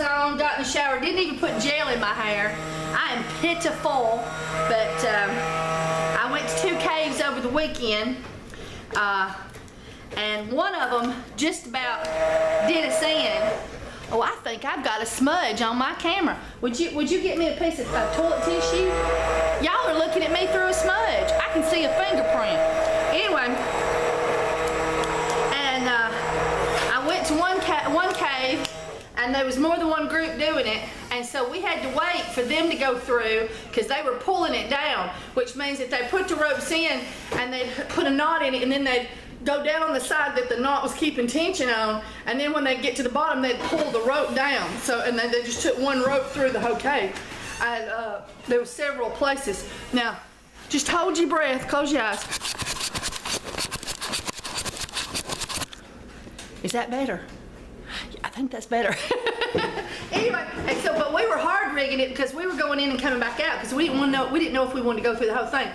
on, got in the shower, didn't even put gel in my hair. I am pitiful, but I went to 2 caves over the weekend, and one of them just about did us in. Oh, I think I've got a smudge on my camera. Would you get me a piece of toilet tissue? Y'all are looking at me through a smudge. I can see a fingerprint. Anyway, and I went to one cave, and there was more than one group doing it, and so we had to wait for them to go through because they were pulling it down, which means that they put the ropes in and they'd put a knot in it, and then they'd go down on the side that the knot was keeping tension on, and then when they get to the bottom, they'd pull the rope down. So, and then they just took one rope through the whole cave. And there were several places. Now, just hold your breath, close your eyes. Is that better? Yeah, I think that's better. Anyway, and so, but we were hard rigging it because we were going in and coming back out because we didn't know if we wanted to go through the whole thing.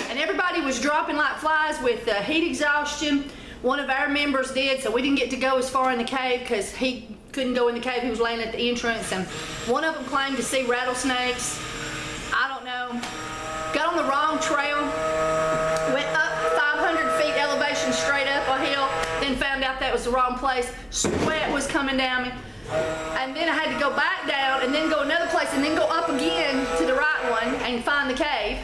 And everybody was dropping like flies with heat exhaustion. One of our members did, so we didn't get to go as far in the cave because he couldn't go in the cave. He was laying at the entrance, and one of them claimed to see rattlesnakes. I don't know. Got on the wrong trail. Went up 500 feet elevation straight up a hill. Then found out that was the wrong place. Sweat was coming down me. And then I had to go back down and then go another place and then go up again to the right one and find the cave.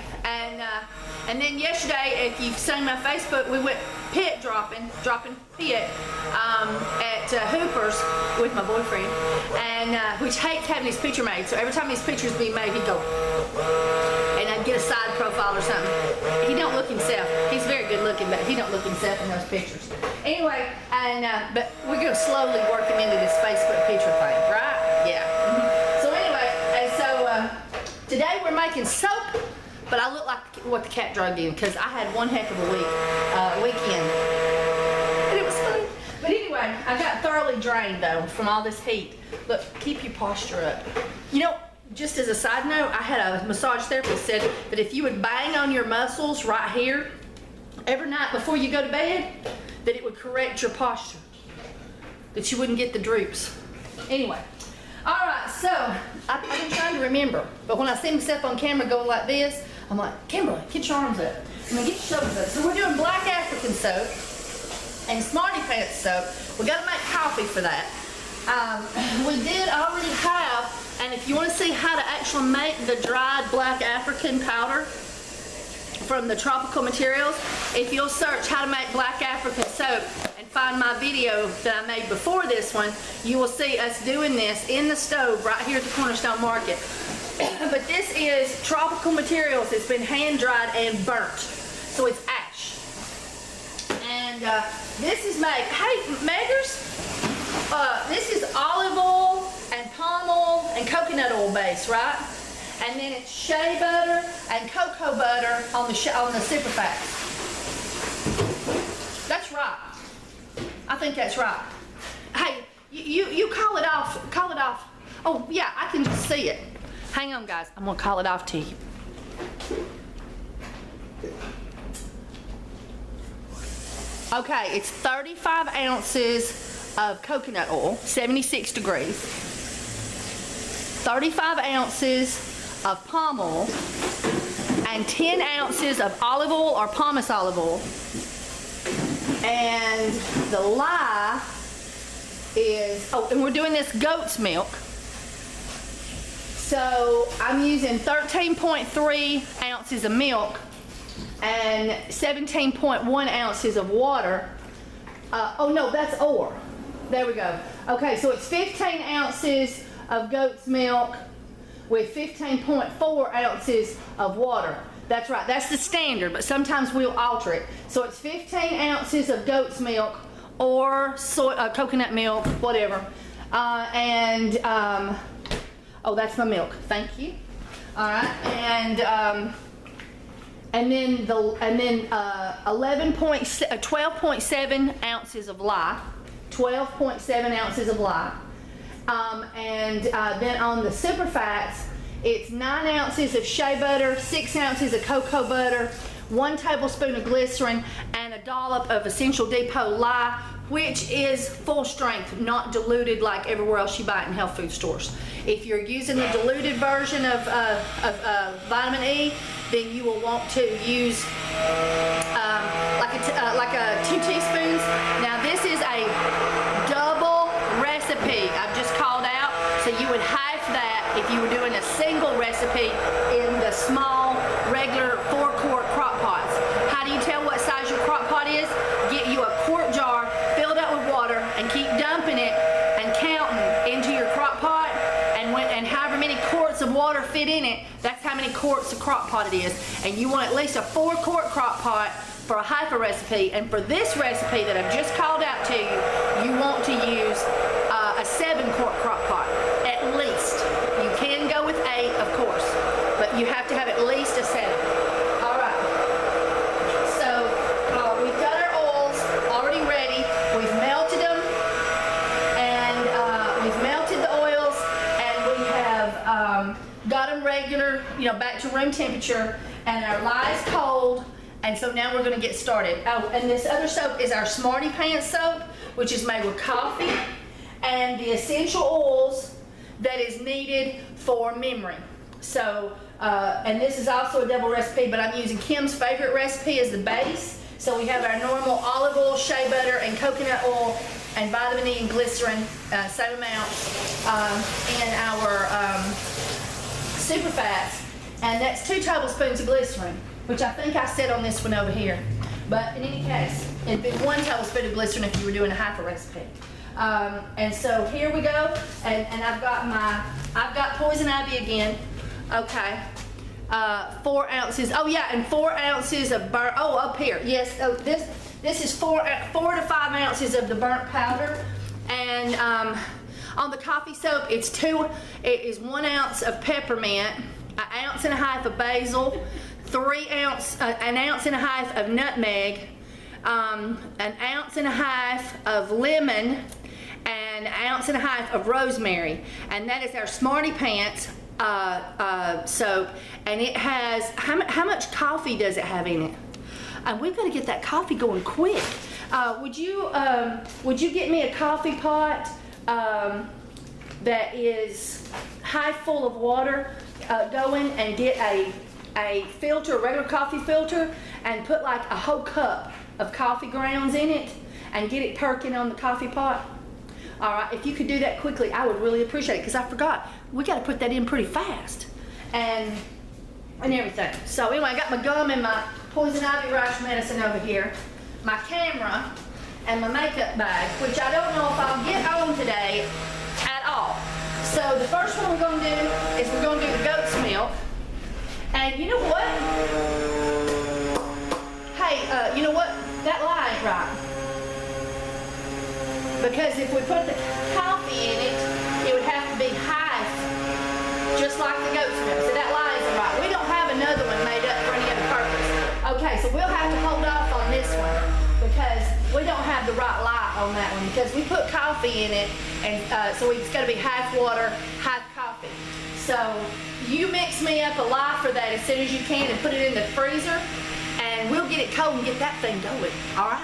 And then yesterday, if you've seen my Facebook, we went pit dropping pit at Hooper's with my boyfriend, and which hates having his picture made. So every time his pictures be made, he'd go, and I'd get a side profile or something. He don't look himself. He's very good looking, but he don't look himself in those pictures. Anyway, and but we're gonna slowly work him into this Facebook picture thing, right? Yeah. So anyway, and so today we're making soap. But I look like what the cat drugged in because I had one heck of a weekend. And it was fun. But anyway, I got thoroughly drained though from all this heat. Look, keep your posture up. You know, just as a side note, I had a massage therapist said that if you would bang on your muscles right here every night before you go to bed, that it would correct your posture. That you wouldn't get the droops. Anyway. Alright, so I've been trying to remember, but when I see myself on camera going like this, I'm like, Kimberly, get your arms up. I'm gonna get your shoulders up. So we're doing black African soap and Smarty Pants soap. We gotta make coffee for that. We did already have, and if you want to see how to actually make the dried black African powder from the tropical materials, if you'll search how to make black African soap and find my video that I made before this one, you will see us doing this in the stove right here at the Cornerstone Market. But this is tropical materials. It's been hand dried and burnt, so it's ash. And this is made, hey Meggers, this is olive oil and palm oil and coconut oil base, right? And then it's shea butter and cocoa butter on the super fats. That's right. I think that's right. Hey, you call it off. Call it off. Oh yeah, I can just see it. Hang on, guys. I'm gonna call it off to you. Okay, it's 35 ounces of coconut oil, 76 degrees. 35 ounces of palm oil and 10 ounces of olive oil or pomace olive oil. And the lye is, oh, and we're doing this goat's milk. So I'm using 13.3 ounces of milk and 17.1 ounces of water. Oh no, that's ore. There we go. Okay, so it's 15 ounces of goat's milk with 15.4 ounces of water. That's right, that's the standard, but sometimes we'll alter it. So it's 15 ounces of goat's milk or coconut milk, whatever. Oh, that's my milk. Thank you. All right, and then 12.7 ounces of lye. 12.7 ounces of lye. Then on the super fats, it's 9 ounces of shea butter, 6 ounces of cocoa butter, 1 tablespoon of glycerin, and a dollop of Essential Depot lye which is full strength, not diluted like everywhere else you buy it in health food stores. If you're using the diluted version of vitamin E, then you will want to use like 2 teaspoons. Now this is a double recipe I've just called out, so you would half that if you were doing a single recipe in the small regular 4-quart crock pots. How do you tell what size your crock pot is? Get you a quart jar, fill it up with water, and keep dumping it and counting into your crock pot, and however many quarts of water fit in it, that's how many quarts of crock pot it is. And you want at least a 4-quart crock pot for a half a recipe, and for this recipe that I've just called out to you, you want to use a 7-quart crock pot, at least. You can go with 8, of course, but you have to have at least a 7. All right, so we've got our oils already ready. We've melted them, and we've melted the oils, and we have got them regular, back to room temperature, and our lye is cold. And so now we're going to get started. Oh, and this other soap is our Smarty Pants soap, which is made with coffee and the essential oils that is needed for memory. So, and this is also a double recipe, but I'm using Kim's favorite recipe as the base. So we have our normal olive oil, shea butter, and coconut oil, and vitamin E and glycerin, same amount, and our super fats, and that's 2 tablespoons of glycerin, which I think I said on this one over here. But in any case, it'd be 1 tablespoon of glycerin if you were doing a half a recipe. And so here we go, and I've got poison ivy again. Okay, 4 ounces. Oh yeah, and 4 ounces of burnt. Oh, up here. Yes. Oh, this is 4 to 5 ounces of the burnt powder, and on the coffee soap, it is 1 ounce of peppermint, 1.5 ounces of basil, an ounce and a half of nutmeg, 1.5 ounces of lemon, and 1.5 ounces of rosemary. And that is our Smarty Pants soap. And it has, how much coffee does it have in it? And we've got to get that coffee going quick. Would you get me a coffee pot that is half full of water going, and get a filter, a regular coffee filter, and put like a whole cup of coffee grounds in it and get it perking on the coffee pot? All right, if you could do that quickly, I would really appreciate it, because I forgot. We got to put that in pretty fast and everything. So anyway, I got my gum and my poison ivy rash medicine over here, my camera, and my makeup bag, which I don't know if I'll get on today at all. So the first one we're going to do is we're going to do the goat's milk. And you know what? Hey, you know what? That lie ain't right. Because if we put the coffee in it, it would have to be half, just like the goat's milk. So that lie isn't right. We don't have another one made up for any other purpose. Okay, so we'll have to hold off on this one, because we don't have the right lie on that one, because we put coffee in it, and so it's got to be half water, half coffee. So you mix me up a lie for that as soon as you can and put it in the freezer, and we'll get it cold and get that thing going, all right?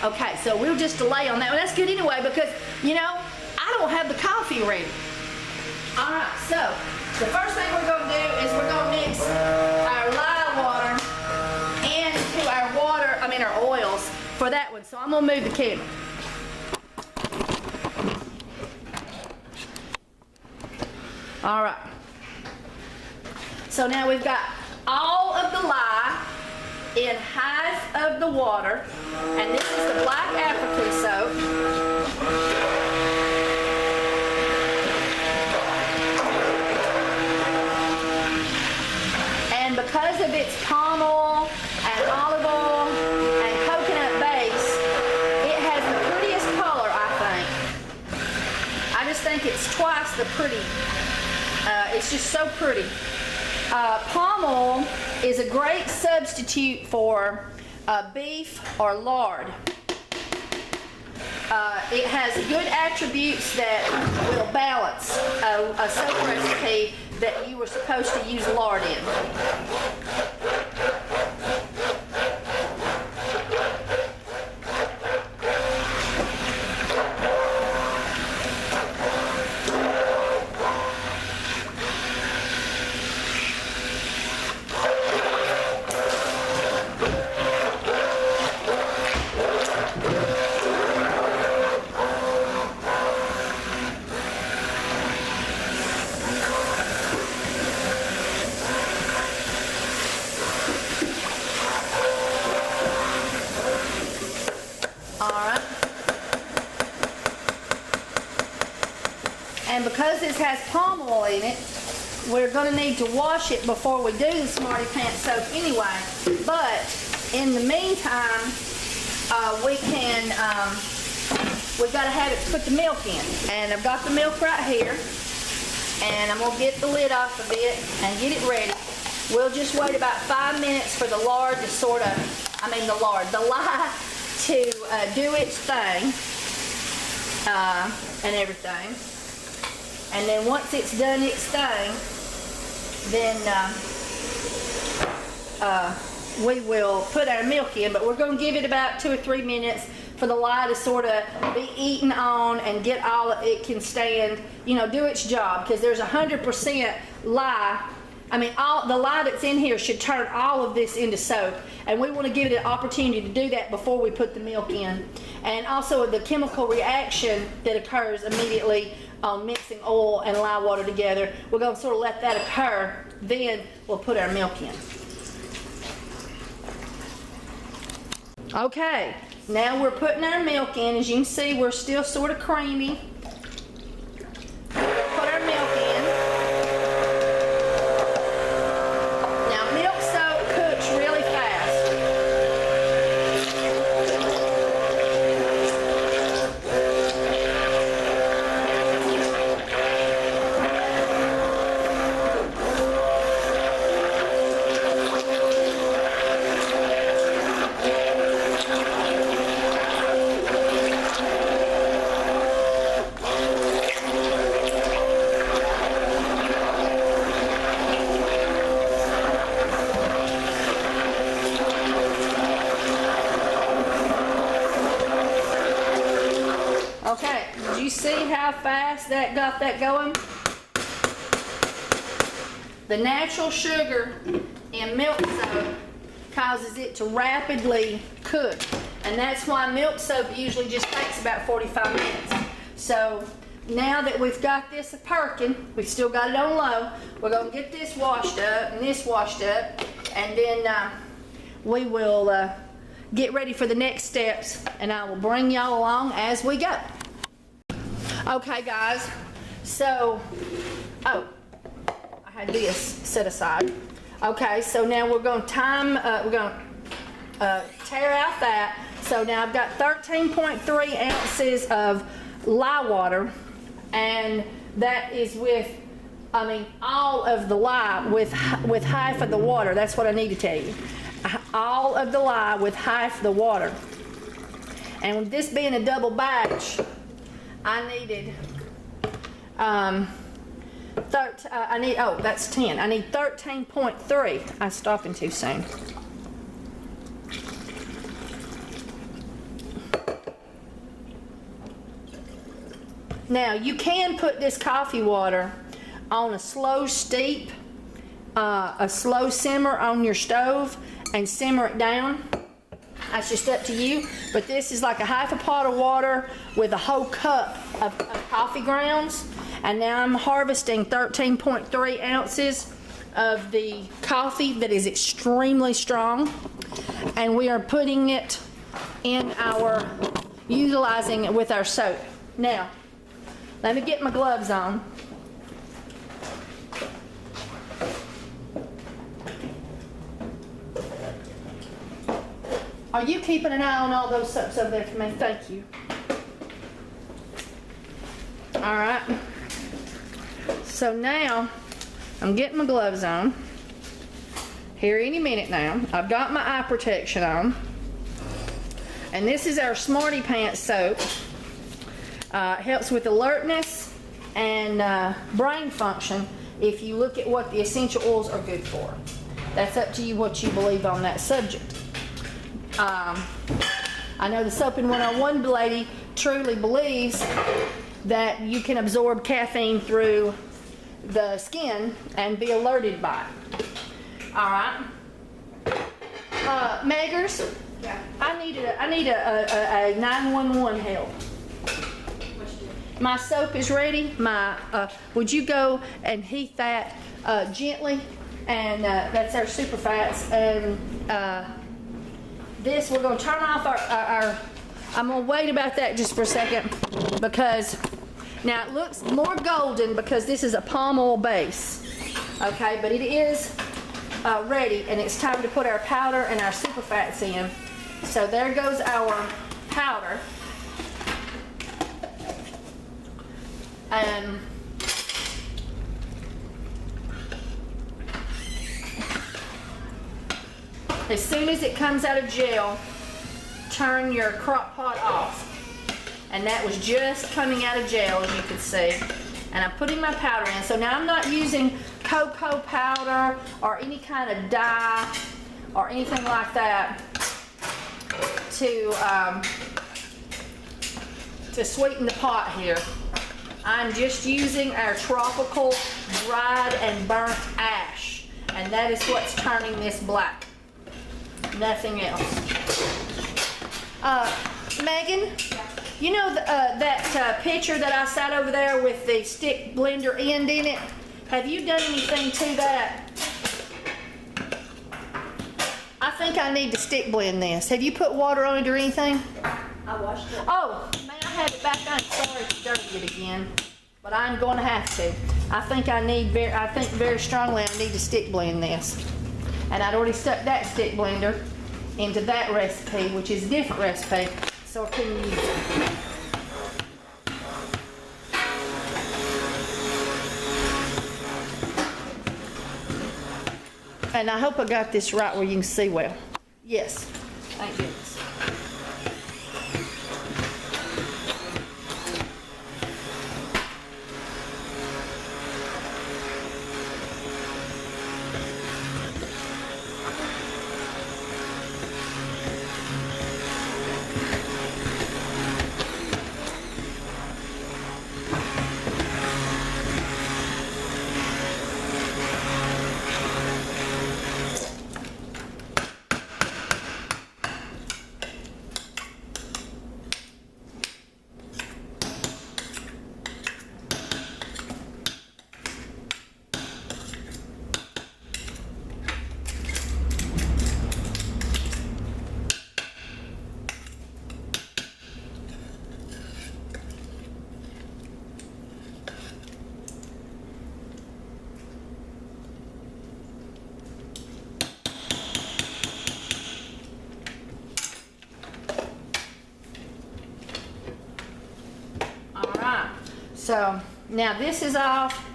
Okay, so we'll just delay on that. Well, that's good anyway, because, I don't have the coffee ready. All right, so the first thing we're going to do is we're going to mix our lye water into our oils for that one. So I'm going to move the camera. All right. So now we've got all of the lye in half of the water, and this is the black African soap. And because of its palm oil and olive oil and coconut base, it has the prettiest color, I think. I just think it's twice the pretty. It's just so pretty. Palm oil is a great substitute for beef or lard. It has good attributes that will balance a soap recipe that you were supposed to use lard in. this has palm oil in it, we're going to need to wash it before we do the Smarty Pants soap anyway. But in the meantime, we've got to have it put the milk in. And I've got the milk right here. And I'm going to get the lid off of it and get it ready. We'll just wait about 5 minutes for the lard to the lye to do its thing and everything. And then once it's done its thing, then we will put our milk in, but we're going to give it about 2 or 3 minutes for the lye to sort of be eaten on and get all it can stand, do its job, because there's 100% lye. I mean, all the lye that's in here should turn all of this into soap, and we want to give it an opportunity to do that before we put the milk in. And also the chemical reaction that occurs immediately on mixing oil and lye water together, we're going to sort of let that occur, then we'll put our milk in. Okay, now we're putting our milk in. As you can see, we're still sort of creamy. We'll put our milk in. Now, milk soap cooks really fast. Okay, did you see how fast that got that going? The natural sugar in milk soap causes it to rapidly cook, and that's why milk soap usually just takes about 45 minutes. So now that we've got this perking, we've still got it on low, we're going to get this washed up and this washed up, and then we will get ready for the next steps, and I will bring y'all along as we go. Okay, guys, so, I had this set aside. Okay, so now we're going to tear out that. So now I've got 13.3 ounces of lye water, and that is with, all of the lye with half of the water. That's what I need to tell you. All of the lye with half the water. And with this being a double batch, I needed, that's 10. I need 13.3. I'm stopping too soon. Now, you can put this coffee water on a slow steep, a slow simmer on your stove and simmer it down. That's just up to you, but this is like a half a pot of water with a whole cup of coffee grounds, and now I'm harvesting 13.3 ounces of the coffee that is extremely strong, and we are putting it in utilizing it with our soap. Now, let me get my gloves on. Are you keeping an eye on all those soaps over there for me? Thank you. All right. So now, I'm getting my gloves on. Here any minute now. I've got my eye protection on. And this is our Smarty Pants soap. It helps with alertness and brain function if you look at what the essential oils are good for. That's up to you what you believe on that subject. I know the Soap in 101 lady truly believes that you can absorb caffeine through the skin and be alerted by it. All right. Meggers, yeah. I need a 911 help. My soap is ready. Would you go and heat that gently? And that's our super fats. And this, we're going to turn off our I'm going to wait about that just for a second, because Now it looks more golden because this is a palm oil base, okay, but it is ready, and it's time to put our powder and our super fats in. So there goes our powder. And as soon as it comes out of gel, turn your crock pot off. And that was just coming out of gel, as you can see. And I'm putting my powder in. So now I'm not using cocoa powder or any kind of dye or anything like that to sweeten the pot here. I'm just using our tropical dried and burnt ash. And that is what's turning this black. Nothing else. Megan? You know that pitcher that I sat over there with the stick blender end in it? Have you done anything to that? I think I need to stick blend this. Have you put water on it or anything? I washed it. Oh, may I have it back on? Sorry to dirty it again, but I'm going to have to. I think very strongly I need to stick blend this. And I'd already stuck that stick blender into that recipe, which is a different recipe. So I couldn't use it. And I hope I got this right where you can see well. Yes, thank goodness. So now this is off,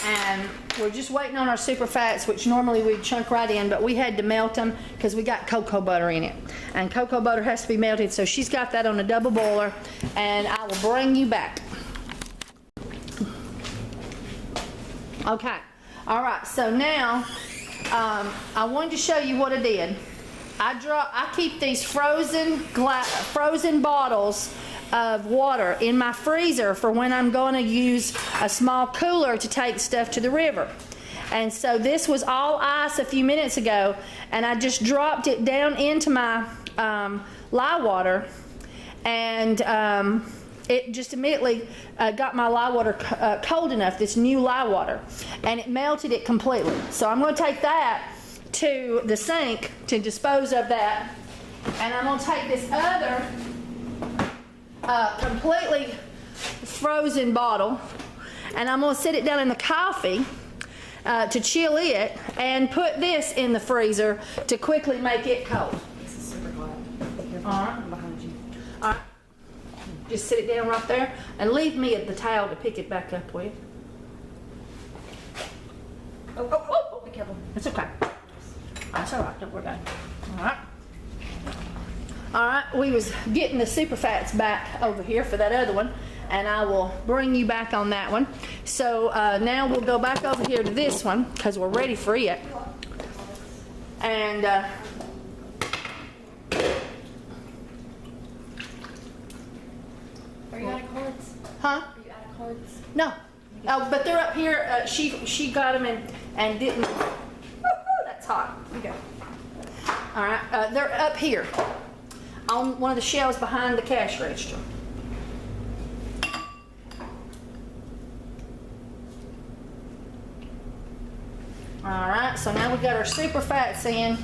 and we're just waiting on our super fats, which normally we'd chunk right in, but we had to melt them because we got cocoa butter in it, and cocoa butter has to be melted. So she's got that on a double boiler, and I will bring you back. Okay, all right. So now I wanted to show you what I did. I keep these frozen bottles of water in my freezer for when I'm going to use a small cooler to take stuff to the river. And so this was all ice a few minutes ago, and I just dropped it down into my lye water, and it just immediately got my lye water cold enough, this new lye water, and it melted it completely. So I'm going to take that to the sink to dispose of that, and I'm going to take this other completely frozen bottle, and I'm going to sit it down in the coffee to chill it, and put this in the freezer to quickly make it cold. This is super hot. All right. I'm behind you. All right. Just sit it down right there, and leave me the towel to pick it back up with. Oh, be careful. It's okay. That's all right. Don't worry about it. All right. All right, we was getting the super fats back over here for that other one, and I will bring you back on that one. So now we'll go back over here to this one because we're ready for it. And Are you out of cards? huh? Are you out of cards? No. Oh, but they're up here. She got them and didn't. Woo-hoo, that's hot. Okay. All right, they're up here on one of the shelves behind the cash register. All right, so now we've got our super fats in,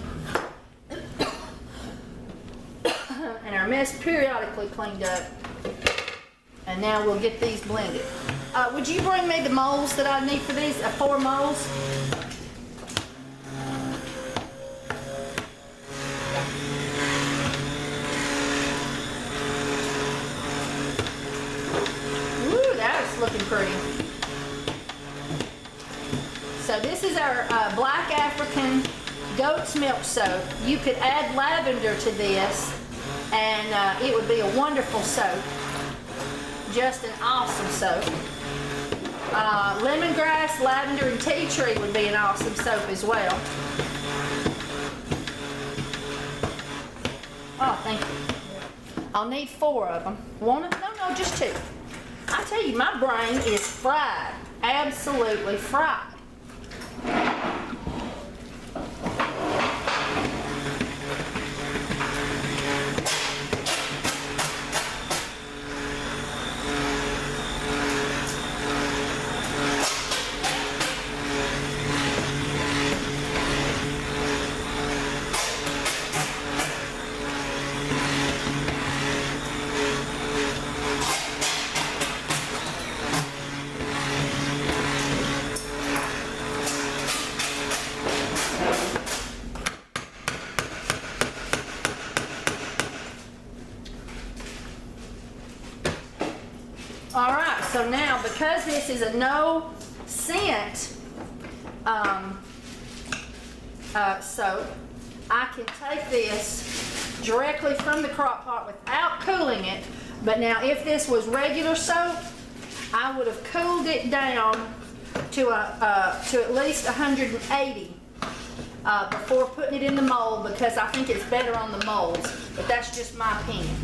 and our mess periodically cleaned up. And And now we'll get these blended. Would you bring me the molds that I need for these? 4 molds? Ooh, that's looking pretty. So this is our Black African goat's milk soap. You could add lavender to this and it would be a wonderful soap. Just an awesome soap. Lemongrass, lavender, and tea tree would be an awesome soap as well. Oh, thank you. I'll need 4 of them. No, just 2. I tell you, my brain is fried. Absolutely fried. All right, so now because this is a no scent soap, I can take this directly from the crock pot without cooling it. But now if this was regular soap, I would have cooled it down to at least 180 before putting it in the mold, because I think it's better on the molds. But that's just my opinion.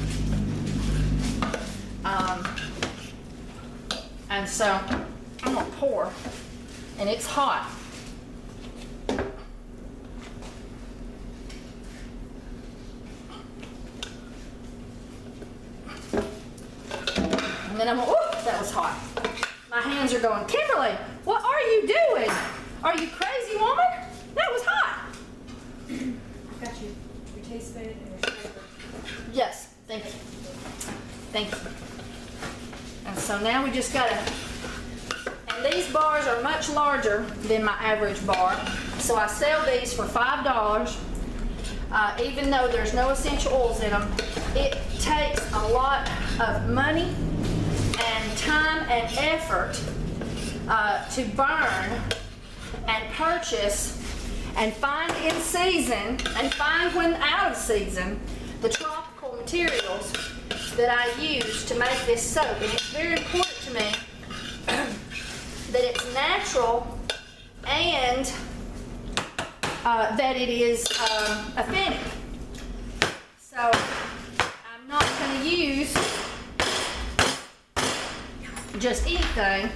And so I'm gonna pour, and it's hot. And then I'm gonna, ooh, that was hot. My hands are going, Kimberly, what are you doing? Are you crazy, woman? That was hot. I got you. Your taste bud and your flavor. Yes, thank you. Thank you. And so now we just gotta, and these bars are much larger than my average bar. So I sell these for $5. Even though there's no essential oils in them, it takes a lot of money and time and effort to burn and purchase and find in season and find when out of season the tropical materials that I use to make this soap. And it's very important to me that it's natural and that it is authentic. So I'm not going to use just anything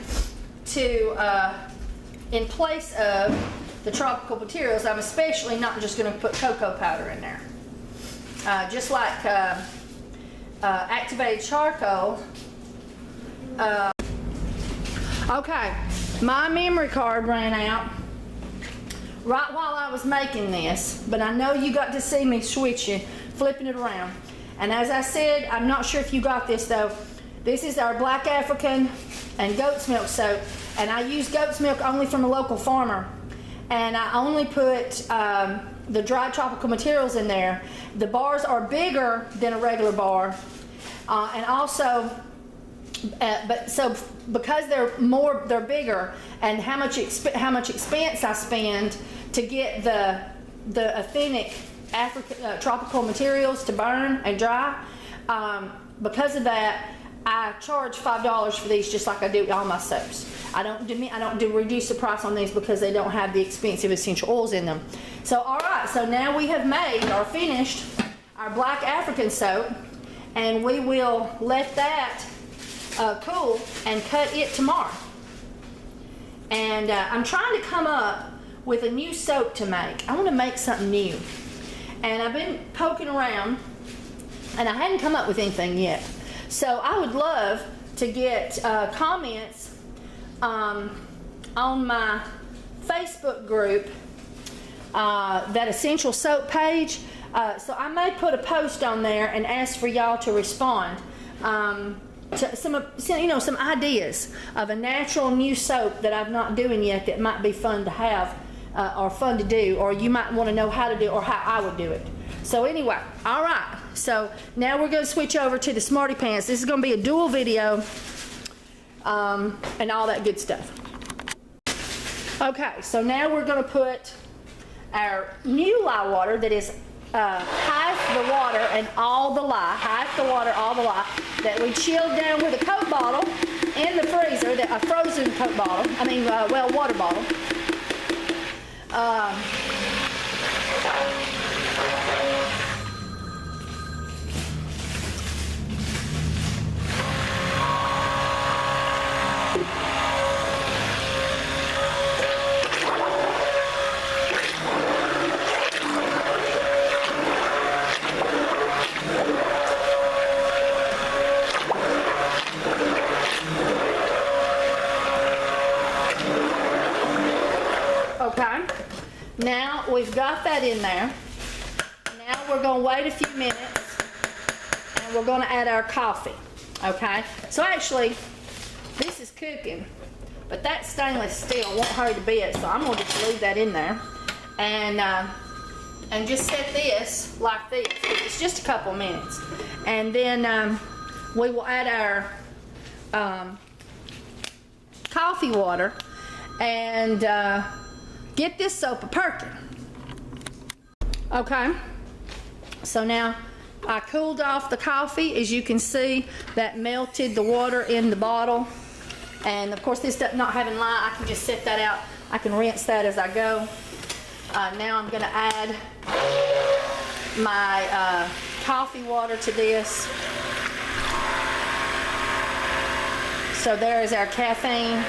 to in place of the tropical materials. I'm especially not just going to put cocoa powder in there. Just like activated charcoal. Okay, my memory card ran out right while I was making this, but I know you got to see me switching, flipping it around. And as I said, I'm not sure if you got this though. This is our Black African and goat's milk soap, and I use goat's milk only from a local farmer. And I only put the dried tropical materials in there. The bars are bigger than a regular bar, and also, because they're bigger, and how much expense I spend to get the authentic African tropical materials to burn and dry. Because of that, I charge $5 for these, just like I do all my soaps. I don't reduce the price on these because they don't have the expensive essential oils in them. So all right, so now we have made or finished our Black African soap, and we will let that cool and cut it tomorrow. And I'm trying to come up with a new soap to make. I want to make something new, and I've been poking around, and I hadn't come up with anything yet. So I would love to get comments on my Facebook group, that essential soap page. So I may put a post on there and ask for y'all to respond. some ideas of a natural new soap that I'm not doing yet that might be fun to have or fun to do, or you might want to know how to do it or how I would do it. So anyway, all right. So now we're going to switch over to the Smarty Pants. This is going to be a dual video and all that good stuff. Okay, so now we're going to put our new lye water that is half the water and all the lye, half the water, all the lye, that we chilled down with a Coke bottle in the freezer, a frozen Coke bottle, water bottle. Okay, now we've got that in there. Now we're going to wait a few minutes and we're going to add our coffee. Okay, so actually this is cooking, but that stainless steel won't hurt a bit, so I'm going to just leave that in there and just set this like this. It's just a couple minutes, and then we will add our coffee water and get this soap a-perking. Okay, so now I cooled off the coffee. As you can see, that melted the water in the bottle. And of course, this not having lye, I can just set that out. I can rinse that as I go. Now I'm gonna add my coffee water to this. So there is our caffeine,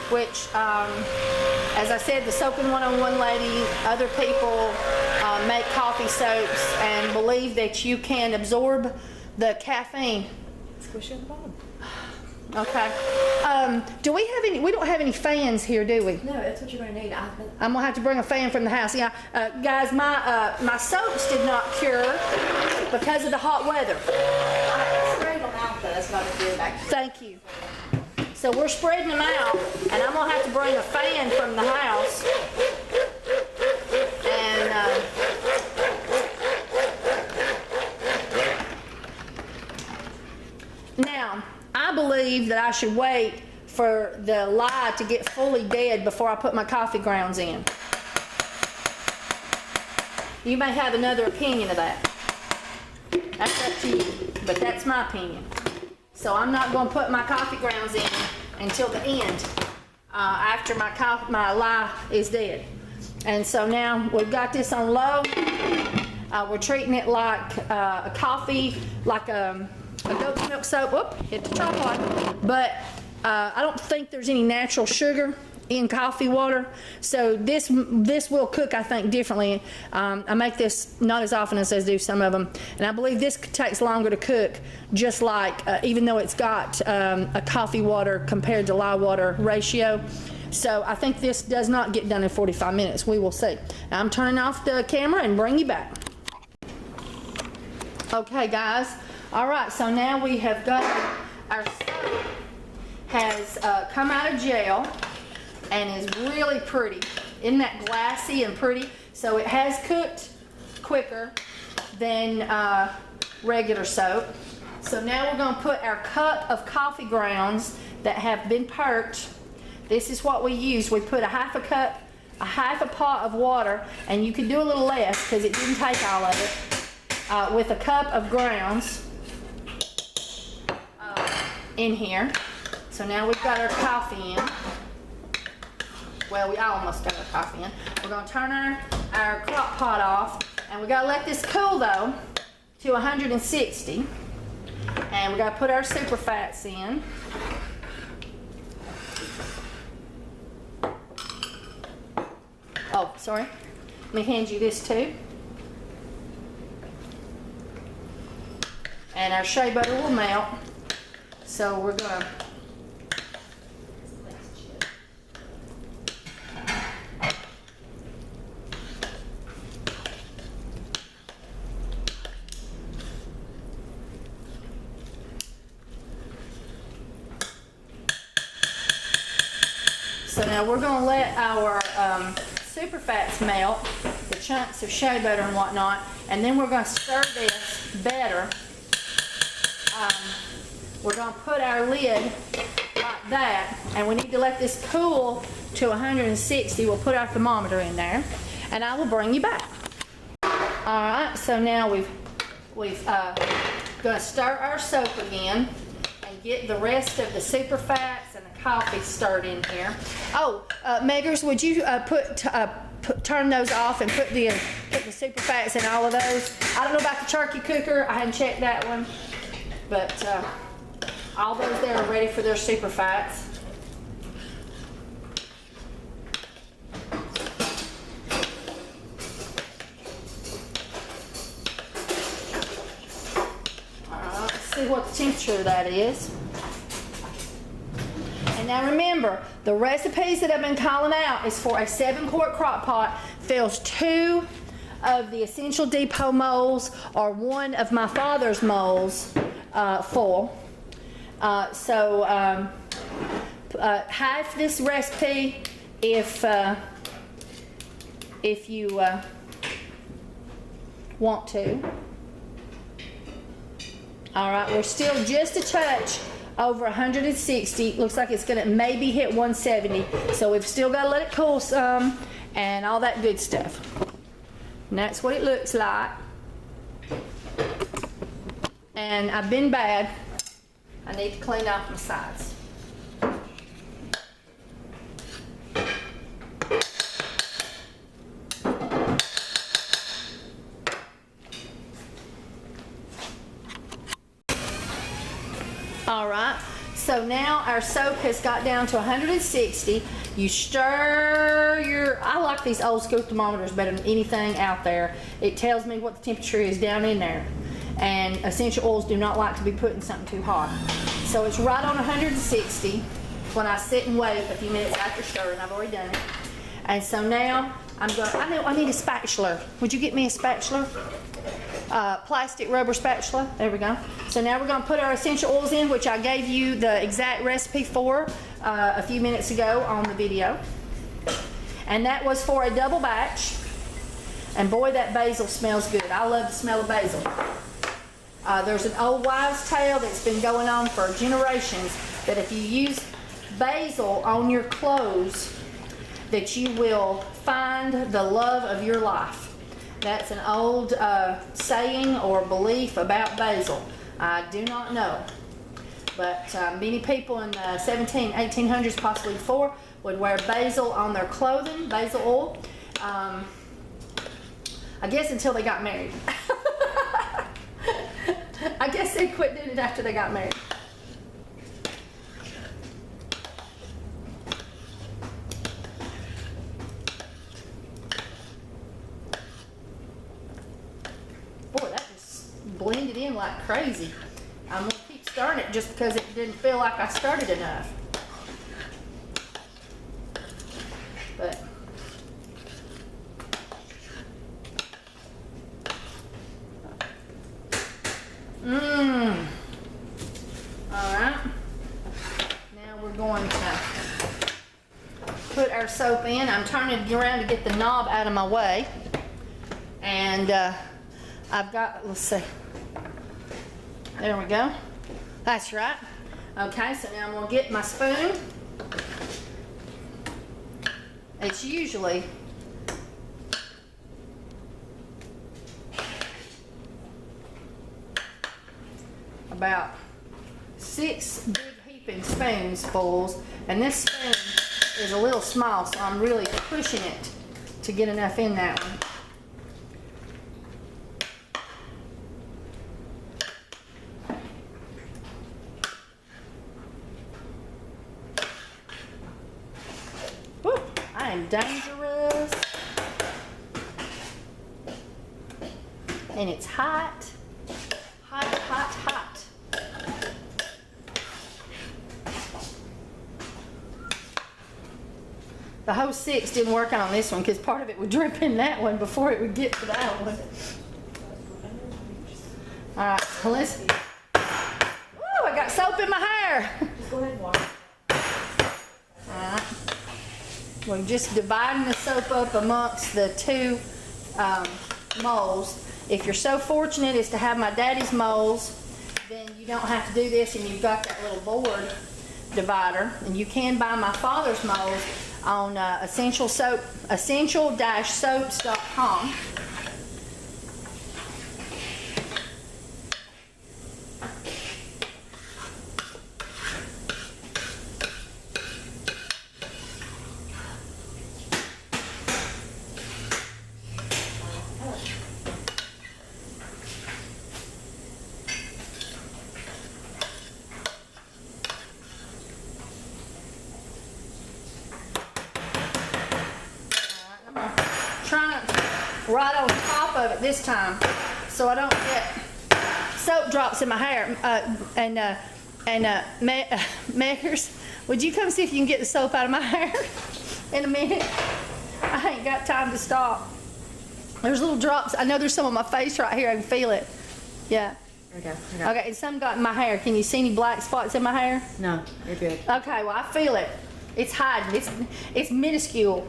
which, as I said, the Soaping 101 lady, other people make coffee soaps and believe that you can absorb the caffeine. Squish it at the bottom. Okay. Do we have any? We don't have any fans here, do we? No, that's what you're going to need. I'm gonna have to bring a fan from the house. Yeah, guys, my soaps did not cure because of the hot weather. I sprayed them out, though. That's not a good back. Thank you. So we're spreading them out, and I'm gonna have to bring a fan from the house. And now, I believe that I should wait for the lye to get fully dead before I put my coffee grounds in. You may have another opinion of that. That's up to you, but that's my opinion. So I'm not going to put my coffee grounds in until the end, after my lye is dead. And so now we've got this on low. We're treating it like a coffee, like a goat's milk soap. Whoop, hit the chocolate. But I don't think there's any natural sugar in coffee water, so this will cook, I think, differently. I make this not as often as I do some of them, and I believe this takes longer to cook, just like even though it's got a coffee water compared to lye water ratio. So I think this does not get done in 45 minutes. We will see. Now I'm turning off the camera and bring you back. Okay, guys. All right, so now we have got our soap has come out of jail and is really pretty. Isn't that glassy and pretty? So it has cooked quicker than regular soap. So now we're going to put our cup of coffee grounds that have been perked. This is what we use. We put a half a cup, a half a pot of water, and you could do a little less because it didn't take all of it, with a cup of grounds in here. So now we've got our coffee in. Well, we almost got our coffee in. We're going to turn our crock pot off, and we got to let this cool though to 160. And we got to put our super fats in. Oh, sorry. Let me hand you this too. And our shea butter will melt. So we're going to So now we're gonna let our super fats melt, the chunks of shea butter and whatnot, and then we're gonna stir this better. We're gonna put our lid like that, and we need to let this cool to 160. We'll put our thermometer in there, and I will bring you back. All right, so now we've gonna stir our soap again and get the rest of the super fats and the coffee stirred in here. Oh, Meggers, would you turn those off and put the super fats in all of those? I don't know about the turkey cooker. I hadn't checked that one, but all those there are ready for their super fats. See what the temperature of that is. And now remember, the recipes that I've been calling out is for a 7-quart crock pot, fills 2 of the Essential Depot molds or 1 of my father's molds full. Half this recipe if you want to. All right, we're still just a touch over 160. Looks like it's gonna maybe hit 170. So we've still gotta let it cool some and all that good stuff. And that's what it looks like. And I've been bad. I need to clean off my sides. All right, so now our soap has got down to 160. You stir I like these old school thermometers better than anything out there. It tells me what the temperature is down in there. And essential oils do not like to be put in something too hot. So it's right on 160 when I sit and wait a few minutes after stirring. I've already done it. And so now I need a spatula. Would you get me a spatula? Plastic rubber spatula. There we go. So now we're going to put our essential oils in, which I gave you the exact recipe for a few minutes ago on the video. And that was for a double batch. And boy, that basil smells good. I love the smell of basil. There's an old wives' tale that's been going on for generations that if you use basil on your clothes, that you will find the love of your life. That's an old saying or belief about basil. I do not know. But many people in the 1800s, possibly before, would wear basil on their clothing, basil oil. I guess until they got married. I guess they quit doing it after they got married. Boy, that just blended in like crazy. I'm going to keep stirring it just because it didn't feel like I stirred it enough. But Alright. Now we're going to put our soap in. I'm turning it around to get the knob out of my way. And I've got, let's see. There we go. That's right. Okay, so now I'm going to get my spoon. It's usually about 6 big heaping spoonsfuls, and this spoon is a little small, so I'm really pushing it to get enough in that one. Woo, I am dangerous. And it's hot. Hot, hot, hot. The whole 6 didn't work on this one because part of it would drip in that one before it would get to that one. All right, so let's. Woo, I got soap in my hair. Just go ahead and wash. All right. we're just dividing the soap up amongst the two molds. If you're so fortunate as to have my daddy's molds, then you don't have to do this, and you've got that little board divider. And you can buy my father's molds on essential-soaps.com. Trying right on top of it this time so I don't get soap drops in my hair. Makers, would you come see if you can get the soap out of my hair in a minute? I ain't got time to stop. There's little drops. I know there's some on my face right here. I can feel it. Yeah. Okay. Okay, and some got in my hair. Can you see any black spots in my hair? No, you're good. Okay, well I feel it. It's hiding. It's minuscule.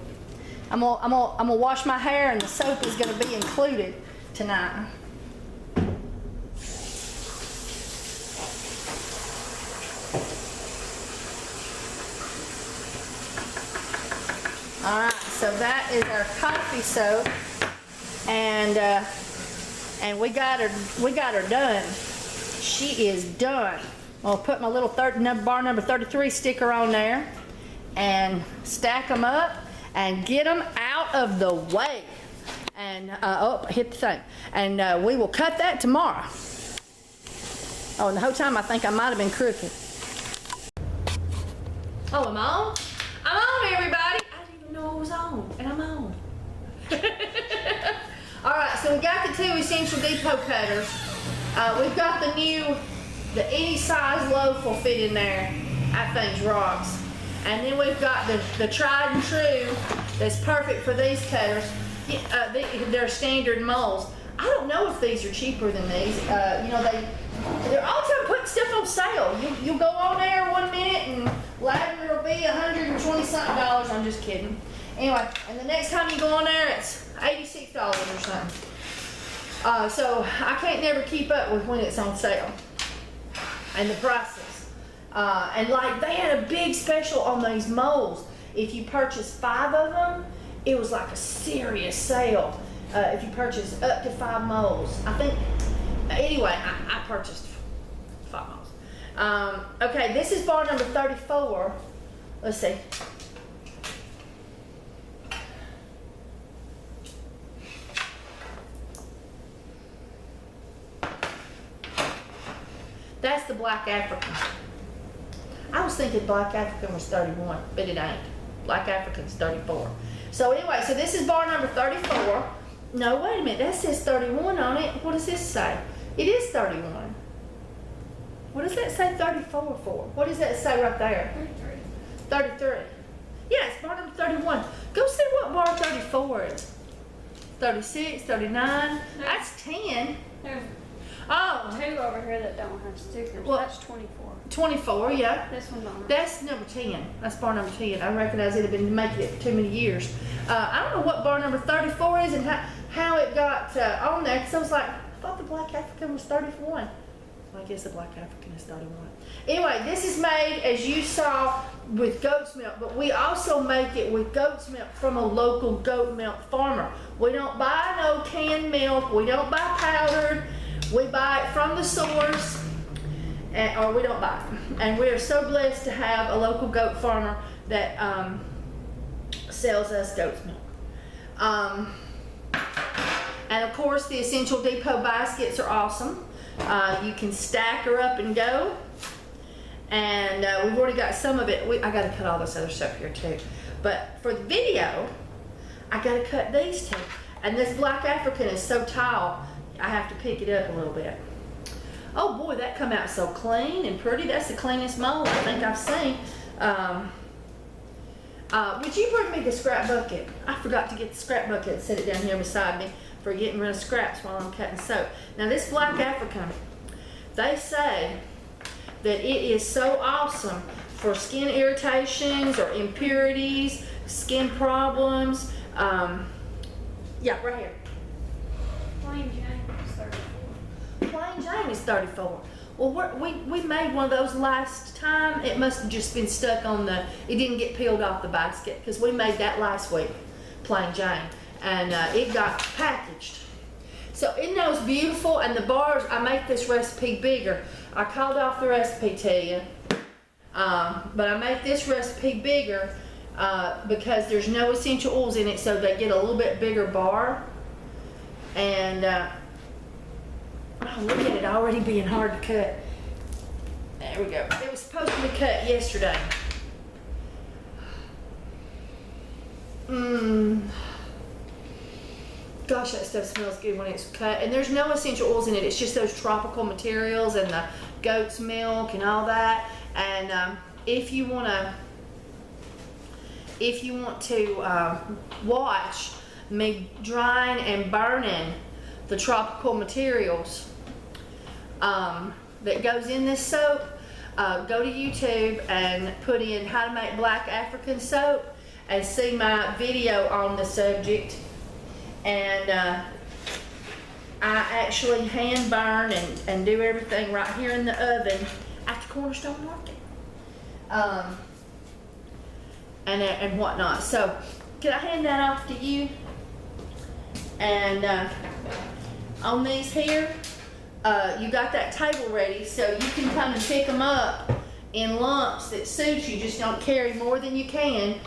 I'm gonna wash my hair, and the soap is gonna be included tonight. All right, so that is our coffee soap, and we got her done. She is done. I'll put my little bar number 33 sticker on there, and stack them up. And get them out of the way. And, hit the thing. And we will cut that tomorrow. Oh, and the whole time I think I might have been crooked. Oh, I'm on? I'm on, everybody. I didn't even know I was on. And I'm on. All right, so we got the two Essential Depot cutters. We've got the any size loaf will fit in there. That thing's rocks. And then we've got the tried and true that's perfect for these cutters. They're standard molds. I don't know if these are cheaper than these. They're all the time putting stuff on sale. You'll go on there 1 minute and ladder will be $120-something. I'm just kidding. Anyway, and the next time you go on there, it's $86 or something. So I can't never keep up with when it's on sale and the prices. And like they had a big special on these molds. If you purchase 5 of them, it was like a serious sale. If you purchase up to 5 molds, I think. Anyway, I purchased 5 molds. Okay, this is bar number 34. Let's see. That's the Black African. I was thinking Black African was 31, but it ain't. Black African's 34. So anyway, so this is bar number 34. No, wait a minute, that says 31 on it. What does this say? It is 31. What does that say 34 for? What does that say right there? 33. Yeah, it's bar number 31. Go see what bar 34 is. 36, 39, that's 10. There's Oh, 2 over here that don't have stickers. Well, That's 24. 24, yeah. This one's on. That's number 10. That's bar number 10. I recognize it had been making it for too many years. I don't know what bar number 34 is and how it got on there, because I was like, I thought the Black African was 31. Well, I guess the Black African is 31. Anyway, this is made, as you saw, with goat's milk, but we also make it with goat's milk from a local goat milk farmer. We don't buy no canned milk. We don't buy powdered. We buy it from the source, or we don't buy it. And we are so blessed to have a local goat farmer that sells us goat's milk. And of course, the Essential Depot baskets are awesome. You can stack her up and go. And we've already got some of it. I got to cut all this other stuff here too. But for the video, I got to cut these two. And this Black African is so tall, I have to pick it up a little bit. Oh boy, that come out so clean and pretty. That's the cleanest mold I think I've seen. Would you bring me the scrap bucket? I forgot to get the scrap bucket and set it down here beside me for getting rid of scraps while I'm cutting soap. Now this Black African, they say that it is so awesome for skin irritations or impurities, skin problems. Yeah, right here. Plain Jane was 34. Plain Jane is 34. Well, we made one of those last time. It must have just been stuck on the, it didn't get peeled off the basket because we made that last week, Plain Jane, and it got packaged. So isn't those beautiful? And the bars, I make this recipe bigger. I called off the recipe to you, but I make this recipe bigger because there's no essential oils in it, so they get a little bit bigger bar. And oh, look at it already being hard to cut. There we go. It was supposed to be cut yesterday. Gosh, that stuff smells good when it's cut. And there's no essential oils in it. It's just those tropical materials and the goat's milk and all that. And if you want to watch me drying and burning the tropical materials that goes in this soap, go to YouTube and put in how to make black African soap and see my video on the subject. And I actually hand burn and do everything right here in the oven at the Cornerstone Market, and whatnot. So can I hand that off to you? And on these here, you got that table ready, so you can come and pick them up in lumps that suit you. Just don't carry more than you can,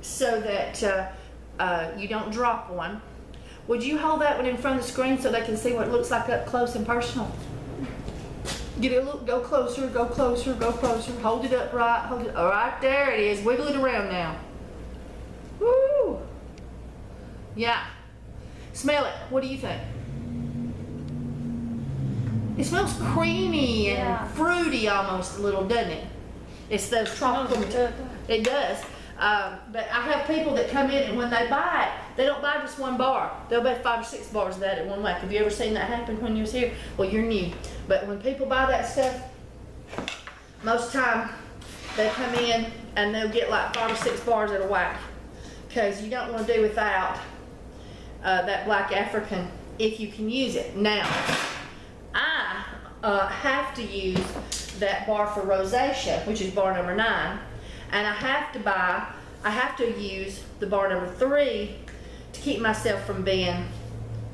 so that you don't drop one. Would you hold that one in front of the screen so they can see what it looks like up close and personal? Get it a little, go closer, go closer, go closer. Hold it up right, hold it, all right, there it is. Wiggle it around now. Woo! Yeah. Smell it. What do you think? It smells creamy and fruity almost a little, doesn't it? It's those tropical materials. It does. But I have people that come in and when they buy it, they don't buy just one bar. They'll buy 5 or 6 bars of that at one whack. Have you ever seen that happen when you was here? Well, you're new. But when people buy that stuff, most of the time they come in and they'll get like 5 or 6 bars at a whack. Because you don't want to do without that black African if you can use it. Now, I have to use that bar for rosacea, which is bar number 9. And I have to use the bar number 3 to keep myself from being,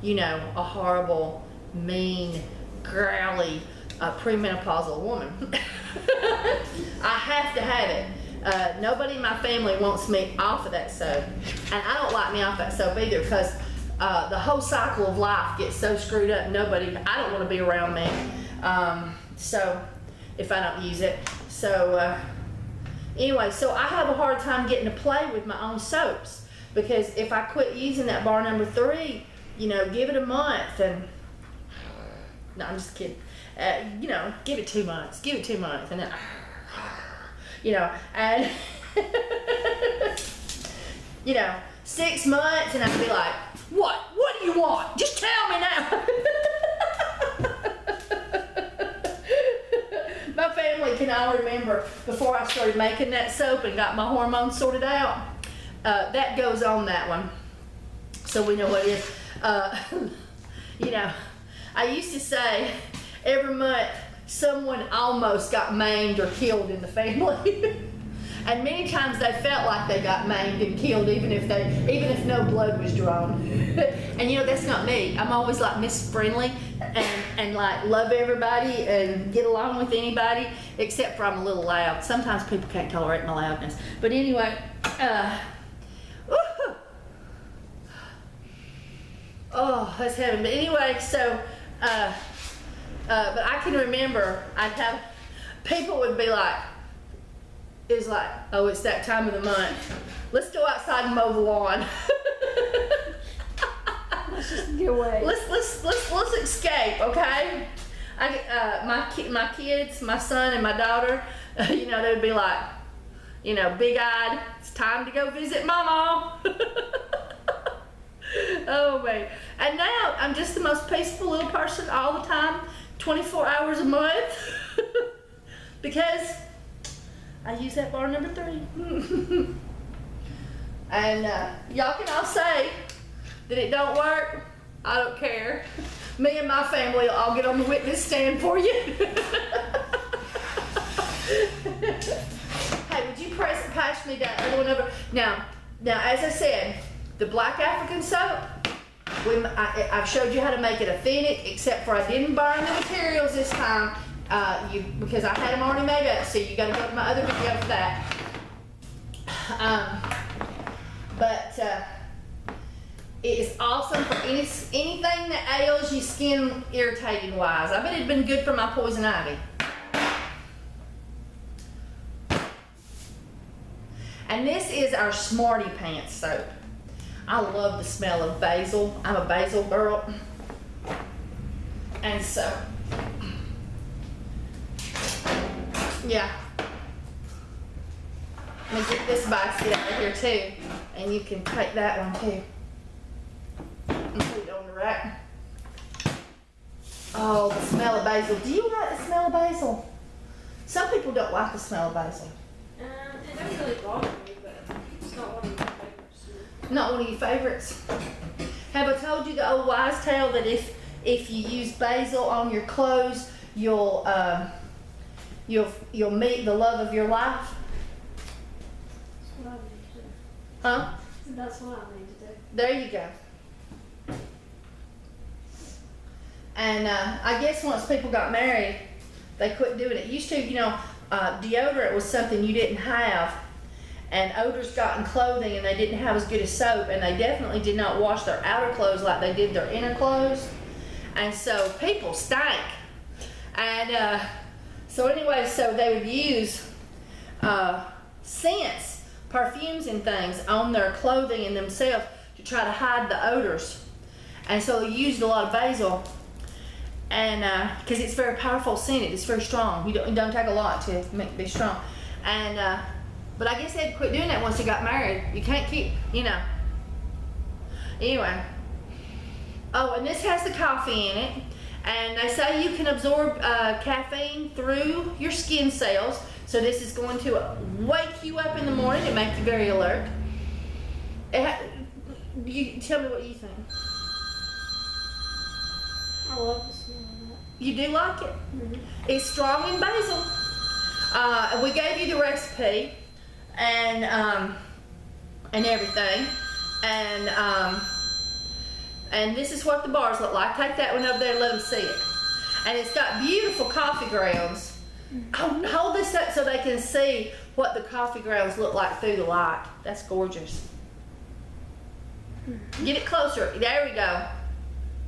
you know, a horrible, mean, growly, premenopausal woman. I have to have it. Nobody in my family wants me off of that soap. And I don't like me off that soap either because the whole cycle of life gets so screwed up, I don't want to be around me. So, if I don't use it. So, anyway, so I have a hard time getting to play with my own soaps because if I quit using that bar number 3, you know, give it a month and, no, I'm just kidding. You know, give it 2 months, and then, you know, and, you know, 6 months and I'd be like, what do you want? Just tell me now. My family can all remember before I started making that soap and got my hormones sorted out. That goes on that one, so we know what it is. You know, I used to say every month someone almost got maimed or killed in the family. And many times they felt like they got maimed and killed even if no blood was drawn. And you know, that's not me. I'm always like Miss Friendly and like love everybody and get along with anybody, except for I'm a little loud. Sometimes people can't tolerate my loudness. But anyway, oh, that's heaven. But anyway, so, but I can remember I'd have, people would be like, it was like, oh, it's that time of the month. Let's go outside and mow the lawn. Let's just get away. Let's escape, okay? My kids, my son and my daughter, you know, they'd be like, you know, big-eyed. It's time to go visit Mama. Oh man! And now I'm just the most peaceful little person all the time, 24 hours a month, because I use that bar number 3. And y'all can all say that it don't work. I don't care. Me and my family will all get on the witness stand for you. Hey, would you pass me that other one over? Now, as I said, the black African soap, I've showed you how to make it authentic, except for I didn't burn the materials this time, because I had them already made up, so you gotta go to my other video for that. It is awesome for anything that ails you skin irritating wise. I bet it'd been good for my poison ivy. And this is our Smarty Pants soap. I love the smell of basil. I'm a basil girl. And so, yeah. Let me get this basket out of here too. And you can take that one too. And put it on the rack. Oh, the smell of basil. Do you like the smell of basil? Some people don't like the smell of basil. It doesn't really bother me, but it's not one of my favorites. Not one of your favorites. Have I told you the old wise tale that if you use basil on your clothes, you'll meet the love of your life? That's what I need to do. Huh? That's what I need to do. There you go. And I guess once people got married, they quit doing it. Used to, deodorant was something you didn't have, and odors got in clothing, and they didn't have as good as soap, and they definitely did not wash their outer clothes like they did their inner clothes, and so people stank. And so anyway, so they would use scents, perfumes and things on their clothing and themselves to try to hide the odors. And so they used a lot of basil, and because it's very powerful scented, it's very strong. You don't take a lot to make it be strong. And but I guess they had to quit doing that once they got married. You can't keep, Anyway. Oh, and this has the coffee in it. And they say you can absorb caffeine through your skin cells. So this is going to wake you up in the morning and make you very alert. You tell me what you think. I love the smell of that. You do like it? Mm-hmm. It's strong in basil. We gave you the recipe and everything. And this is what the bars look like. Take that one over there and let them see it. And it's got beautiful coffee grounds. Oh, hold this up so they can see what the coffee grounds look like through the light. That's gorgeous. Get it closer. There we go.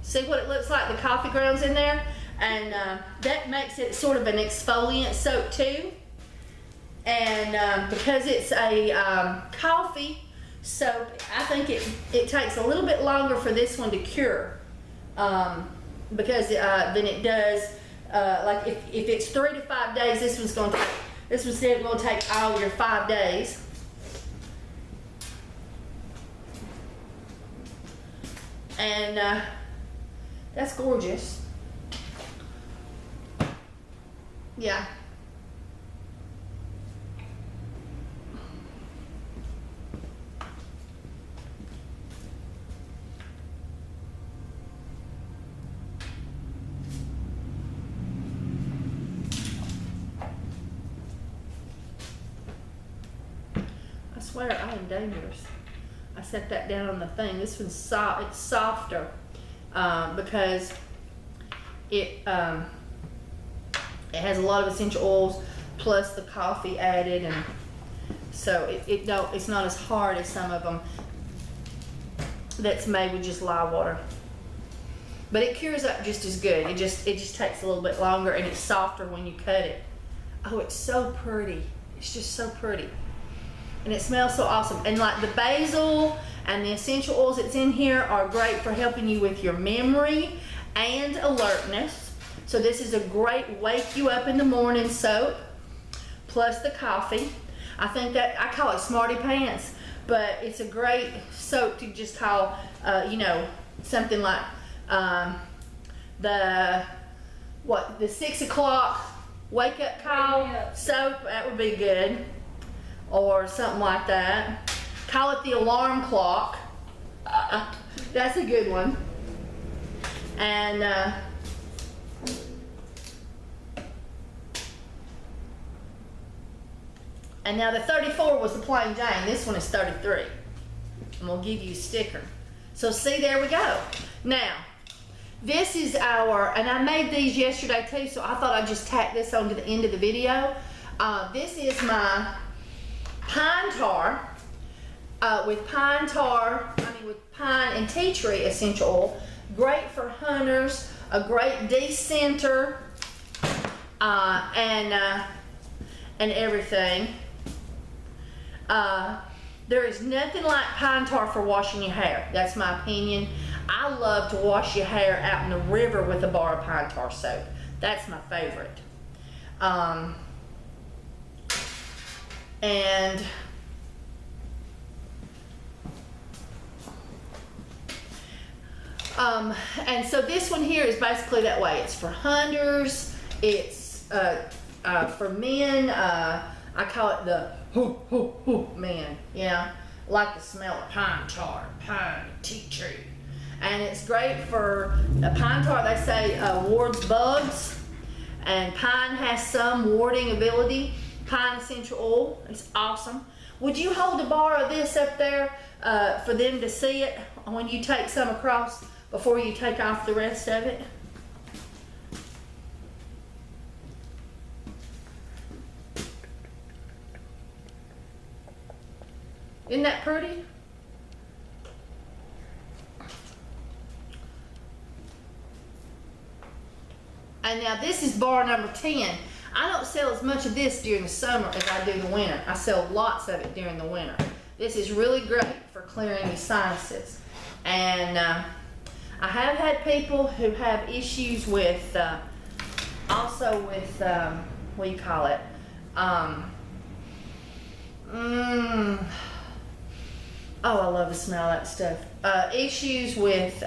See what it looks like, the coffee grounds in there? And that makes it sort of an exfoliant soap too. And because it's a coffee soap, I think it takes a little bit longer for this one to cure. Because than it does, like if it's 3 to 5 days, this one's going to take all your 5 days. And that's gorgeous. Yeah. I swear I am dangerous. I set that down on the thing. This one's soft. It's softer because it has a lot of essential oils plus the coffee added, and so it's not as hard as some of them that's made with just lye water. But it cures up just as good. It just takes a little bit longer, and it's softer when you cut it. Oh, it's so pretty. It's just so pretty. And it smells so awesome. And like the basil and the essential oils that's in here are great for helping you with your memory and alertness. So this is a great wake you up in the morning soap, plus the coffee. I think that, I call it Smarty Pants, but it's a great soap to just call, something like the 6 o'clock wake up call soap. That would be good. Or something like that. call it the alarm clock. That's a good one. And now the 34 was the plain Jane. This one is 33. And we'll give you a sticker. So see, there we go. Now, this is our, and I made these yesterday too, so I thought I'd just tack this on to the end of the video. This is my pine tar, with pine and tea tree essential oil. Great for hunters, a great de-scenter, and everything. There is nothing like pine tar for washing your hair. That's my opinion. I love to wash your hair out in the river with a bar of pine tar soap. That's my favorite. And so this one here is basically that way. It's for hunters. It's for men. I call it the whoo, whoo, whoo man. Yeah, like the smell of pine tar, pine, tea tree. And it's great for pine tar. They say wards bugs, and pine has some warding ability. Pine essential oil, it's awesome. Would you hold a bar of this up there for them to see it when you take some across before you take off the rest of it? Isn't that pretty? And now this is bar number 10. I don't sell as much of this during the summer as I do the winter. I sell lots of it during the winter. This is really great for clearing your sinuses. And I have had people who have issues with, also with, what do you call it? Oh, I love the smell of that stuff. Issues with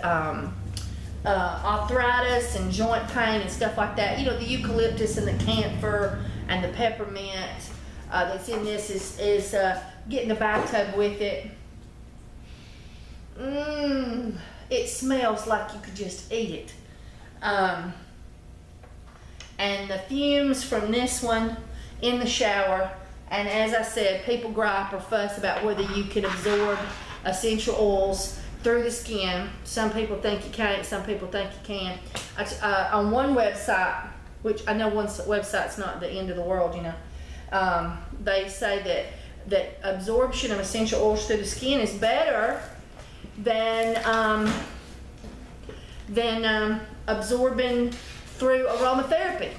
arthritis and joint pain and stuff like that. You know, the eucalyptus and the camphor and the peppermint that's in this is get in the bathtub with it. It smells like you could just eat it. And the fumes from this one in the shower. And as I said, people gripe or fuss about whether you can absorb essential oils through the skin. Some people think you can't, some people think you can. On one website, which I know one website's not the end of the world, you know, they say that absorption of essential oils through the skin is better than absorbing through aromatherapy,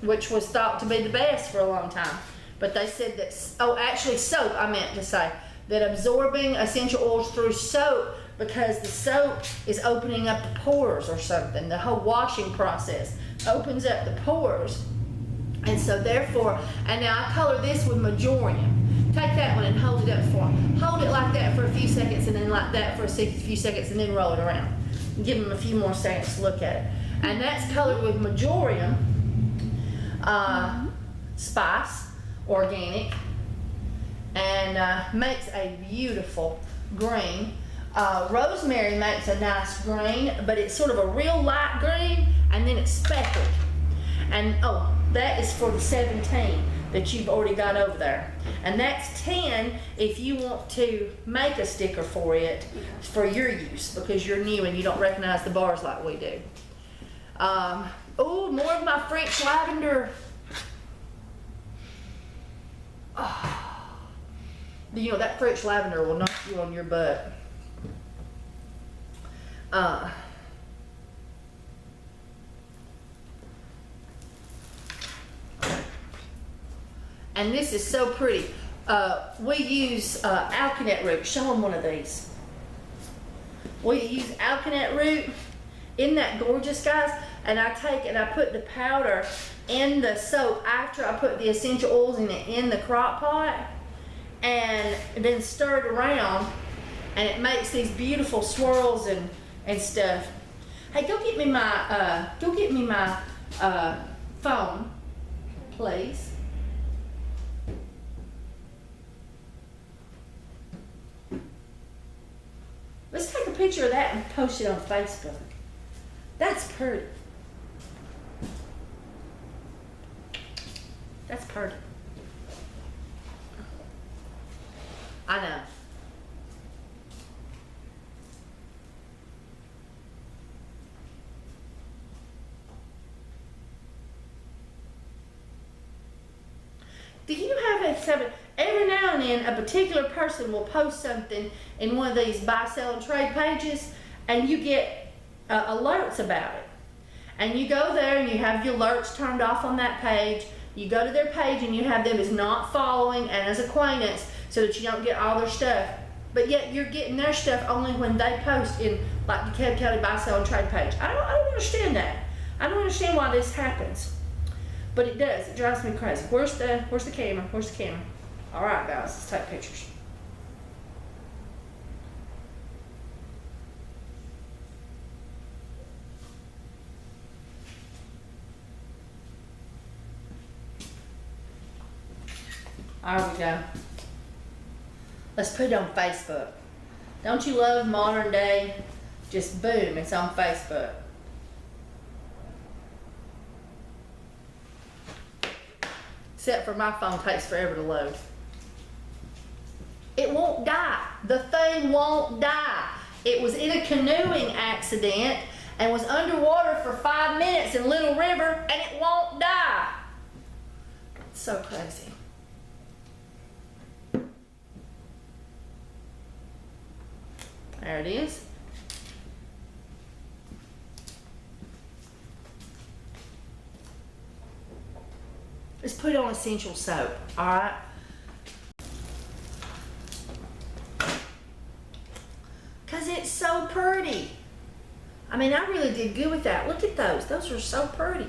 which was thought to be the best for a long time. But they said that, actually soap, I meant to say, that absorbing essential oils through soap, because the soap is opening up the pores or something. The whole washing process opens up the pores. And so therefore, and now I color this with majorium. Take that one and hold it up for them. Hold it like that for a few seconds, and then like that for a few seconds, and then roll it around. Give them a few more seconds to look at it. And that's colored with majorium, spice, organic, and makes a beautiful green. Rosemary makes a nice green, but it's sort of a real light green, and then it's speckled. And oh, that is for the 17 that you've already got over there. And that's 10 if you want to make a sticker for it for your use, because you're new and you don't recognize the bars like we do. Oh, more of my French lavender. Oh, you know, that French lavender will knock you on your butt. And this is so pretty. We use alkanet root. Show them one of these. We use alkanet root. Isn't that gorgeous, guys? And I take and I put the powder in the soap after I put the essential oils in the crock pot, and then stir it around, and it makes these beautiful swirls and stuff. Hey, go get me my phone, please. picture of that and post it on Facebook. That's pretty. That's pretty. I know. Do you have something? Every now and then, a particular person will post something in one of these buy, sell, and trade pages, and you get alerts about it. And you go there and you have your alerts turned off on that page. You go to their page and you have them as not following and as acquaintance so that you don't get all their stuff. But yet you're getting their stuff only when they post in like the DeKalb County buy, sell, and trade page. I don't understand that. I don't understand why this happens. But it does. It drives me crazy. Where's the camera? Where's the camera? All right, guys, let's take pictures. There we go. Let's put it on Facebook. Don't you love modern day? Just boom, it's on Facebook. Except for my phone takes forever to load. It won't die. The thing won't die. It was in a canoeing accident and was underwater for 5 minutes in Little River and it won't die. It's so crazy. There it is. Let's put it on essential soap, all right? Because it's so pretty. I mean, I really did good with that. Look at those. Those are so pretty.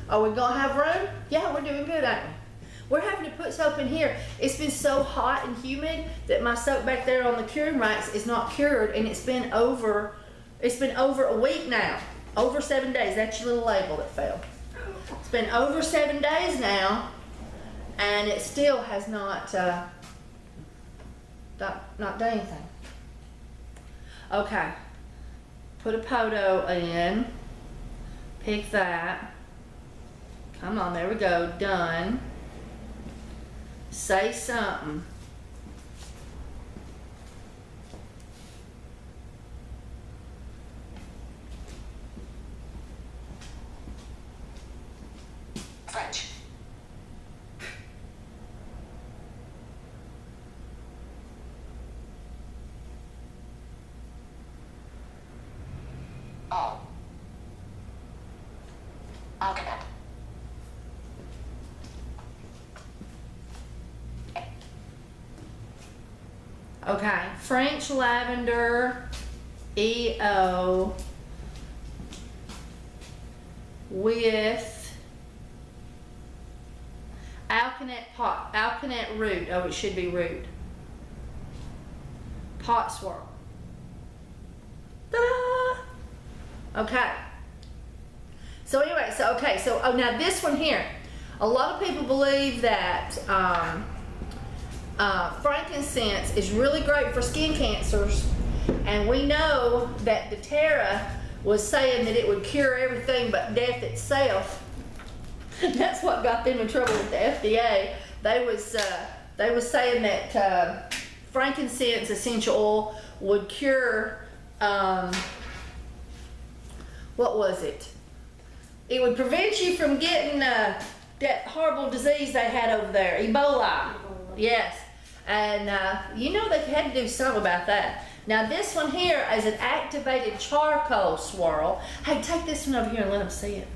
Are we going to have room? Yeah, we're doing good, aren't we? We're having to put soap in here. It's been so hot and humid that my soap back there on the curing racks is not cured, and it's been over a week now. Over 7 days. That's your little label that fell. It's been over 7 days now, and it still has not done anything. Okay. Put a photo in. Pick that. Come on, there we go. Done. Say something. French. All. Alphabet. Okay, French lavender, EO, with alkanet root. Oh, it should be root. Pot swirl. Ta-da! Okay. So anyway, so now this one here. A lot of people believe that frankincense is really great for skin cancers, and we know that the Tara was saying that it would cure everything but death itself. That's what got them in trouble with the FDA. They was saying that frankincense essential oil would cure what was it? It would prevent you from getting that horrible disease they had over there, Ebola. Yes. And you know they had to do something about that. Now this one here is an activated charcoal swirl. Hey, take this one over here and let them see it.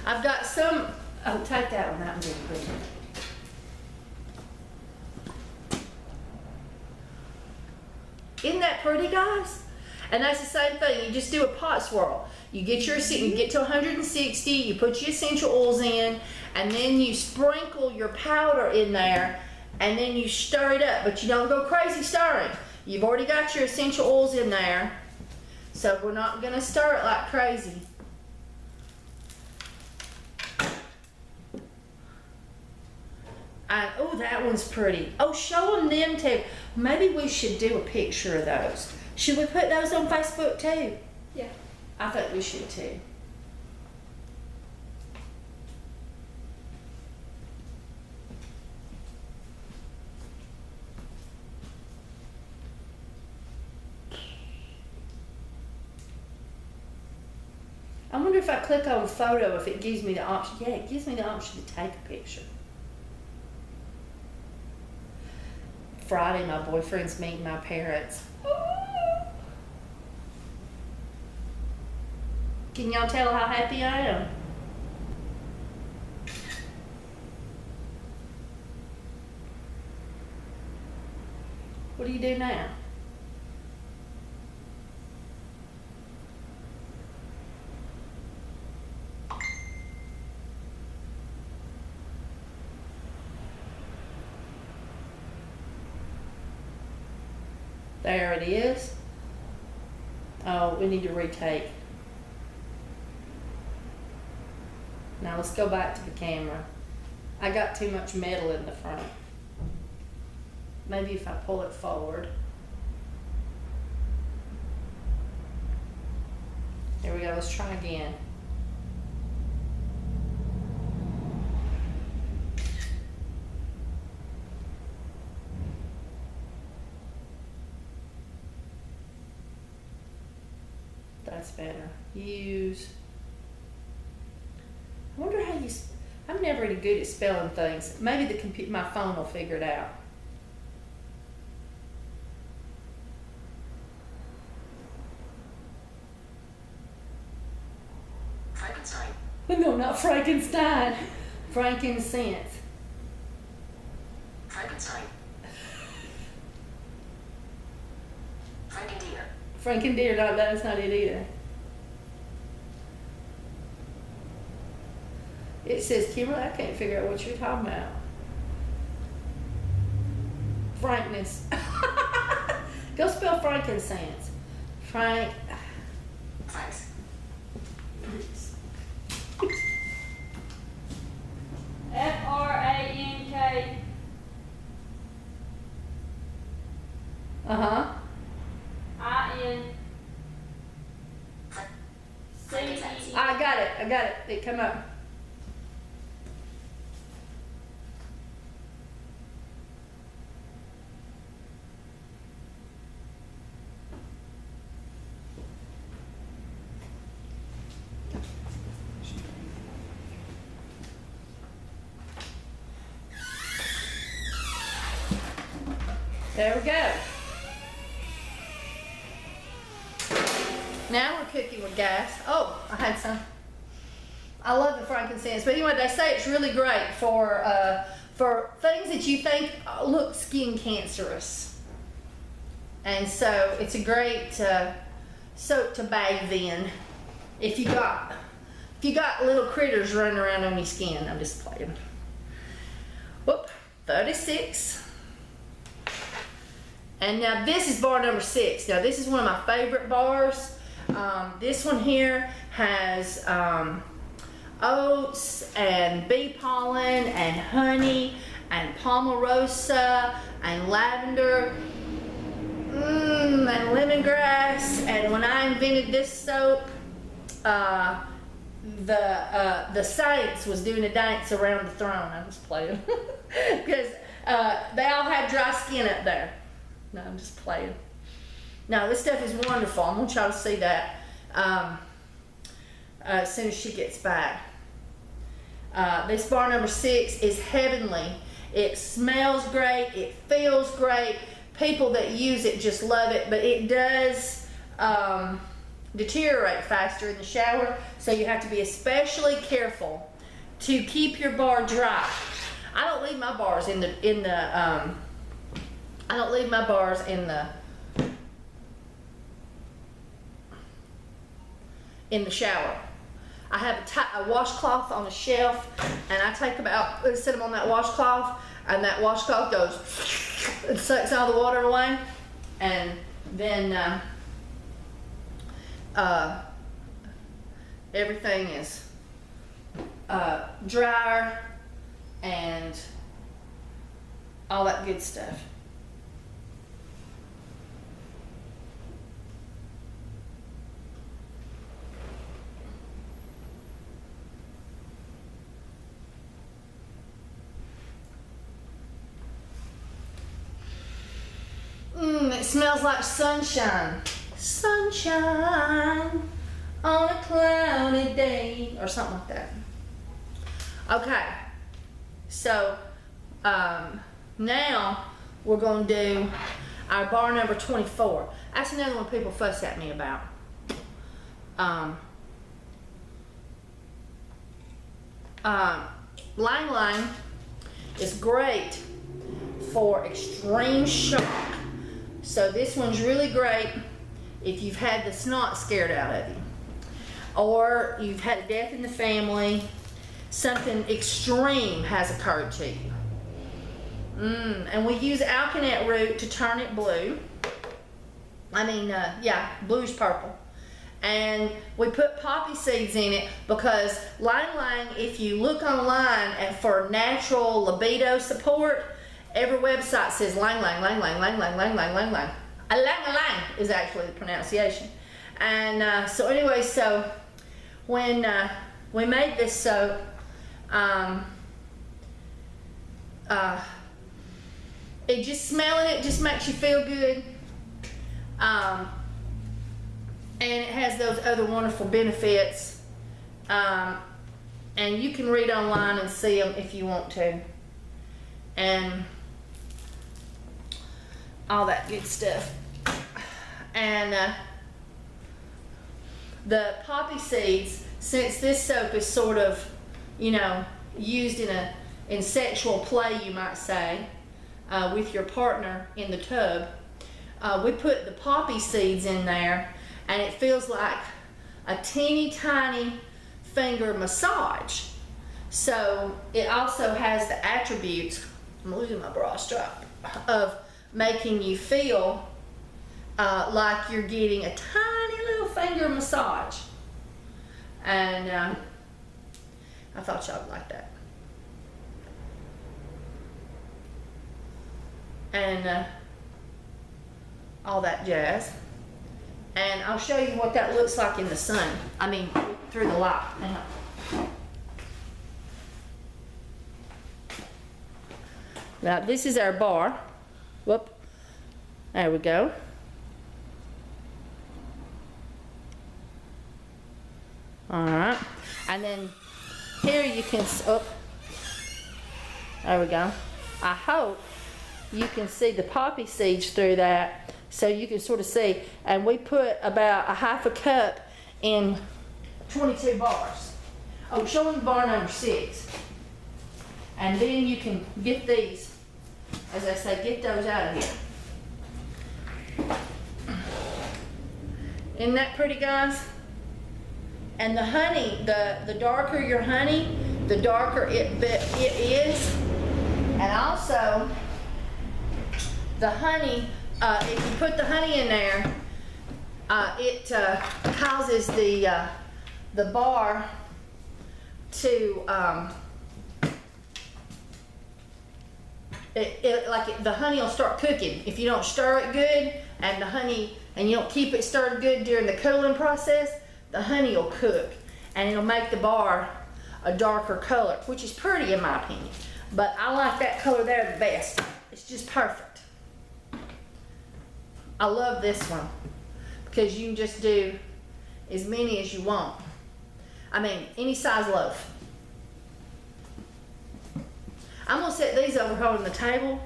I've got some, oh, take that one, that one's really pretty. Isn't that pretty, guys? And that's the same thing. You just do a pot swirl. You get you get to 160, you put your essential oils in, and then you sprinkle your powder in there, and then you stir it up. But you don't go crazy stirring. You've already got your essential oils in there, so we're not going to stir it like crazy. Oh, that one's pretty. Oh, show them too. Maybe we should do a picture of those. Should we put those on Facebook too? Yeah. I think we should too. I wonder if I click on photo, if it gives me the option. Yeah, it gives me the option to take a picture. Friday, my boyfriend's meeting my parents. Can y'all tell how happy I am? What do you do now? There it is. Oh, we need to retake. Now let's go back to the camera. I got too much metal in the front. Maybe if I pull it forward. Here we go, let's try again. That's better. Use. I wonder how you. I'm never any good at spelling things. Maybe the computer, my phone will figure it out. Frankenstein. No, not Frankenstein. Frankincense. Frankenstein. Frankendeer. Frankendeer, no, that's not it either. It says, Kimberly, I can't figure out what you're talking about. Frankness. Go spell frankincense. Frank. Franks. Frank. Uh-huh. INCE. I got it. It come up. There we go. Now we're cooking with gas. Oh, I had some. I love the frankincense, but anyway, they say it's really great for things that you think look skin cancerous, and so it's a great soap to bathe in if you got little critters running around on your skin. I'm just playing. Whoop, 36. And now this is bar number 6. Now this is one of my favorite bars. This one here has oats and bee pollen and honey and palmarosa and lavender and lemongrass. And when I invented this soap, the saints was doing a dance around the throne. I'm just playing because they all had dry skin up there. No, I'm just playing. No, this stuff is wonderful. I'm gonna try to see that as soon as she gets back. This bar number 6 is heavenly. It smells great. It feels great. People that use it just love it, but it does deteriorate faster in the shower, so you have to be especially careful to keep your bar dry. I don't leave my bars in the I don't leave my bars in the shower. I have a washcloth on a shelf, and I take set them on that washcloth, and that washcloth goes and sucks all the water away, and then everything is drier and all that good stuff. It smells like sunshine. Sunshine on a cloudy day, or something like that. Okay, so now we're going to do our bar number 24. That's another one people fuss at me about. Lang Lang is great for extreme shock. So this one's really great if you've had the snot scared out of you, or you've had a death in the family, something extreme has occurred to you. And we use alkanet root to turn it blue. Bluish purple. And we put poppy seeds in it because Lang Lang, if you look online and for natural libido support, every website says Lang Lang, Lang Lang, Lang Lang, Lang Lang, Lang Lang. Lang Lang is actually the pronunciation. And so when we made this soap, it just smelling it just makes you feel good. And it has those other wonderful benefits. And you can read online and see them if you want to. And all that good stuff. And the poppy seeds, since this soap is sort of, used in sexual play, you might say, with your partner in the tub, we put the poppy seeds in there, and it feels like a teeny tiny finger massage. So it also has the attributes, I'm losing my bra strap, of making you feel like you're getting a tiny little finger massage. And I thought y'all would like that. And all that jazz. And I'll show you what that looks like in the sun. Through the light. Hang on. Now this is our bar. Whoop. There we go. Alright. And then here you can, there we go. I hope you can see the poppy seeds through that, so you can sort of see. And we put about a half a cup in 22 bars. Oh, showing bar number 6. And then you can get these, as I say, get those out of here. Isn't that pretty, guys? And the honey, the darker your honey, the darker it is. And also, the honey, if you put the honey in there, it causes the bar to the honey will start cooking if you don't stir it good, and the honey, and you don't keep it stirred good during the cooling process. The honey will cook, and it'll make the bar a darker color, which is pretty in my opinion. But I like that color there the best. It's just perfect. I love this one because you can just do as many as you want. Any size loaf. I'm gonna set these over here on the table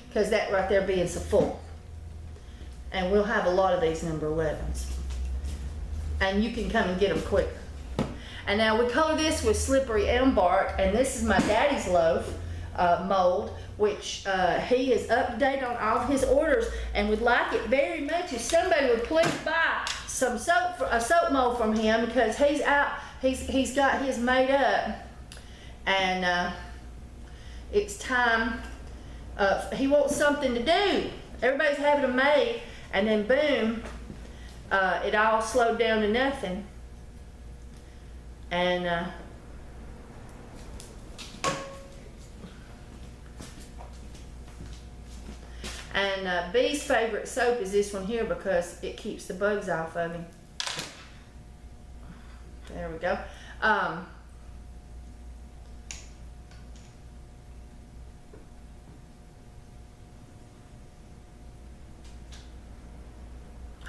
because that right there being so full. And we'll have a lot of these number 11s. And you can come and get them quicker. And now we color this with slippery elm bark, and this is my daddy's loaf mold, which he is up to date on all of his orders and would like it very much if somebody would please buy some soap, a soap mold from him, because he's out, he's got his made up, and it's time. He wants something to do. Everybody's having them made, and then boom, it all slowed down to nothing. And And B's favorite soap is this one here because it keeps the bugs off of him. There we go.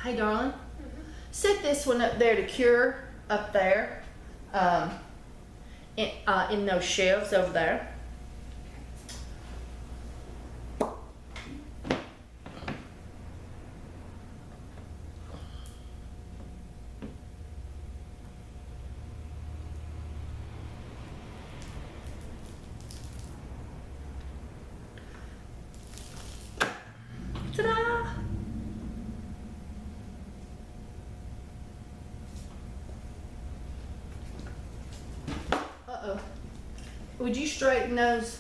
Hey, darling. Set this one up there to cure up there, in those shelves over there. Ta-da! Uh-oh. Would you straighten those?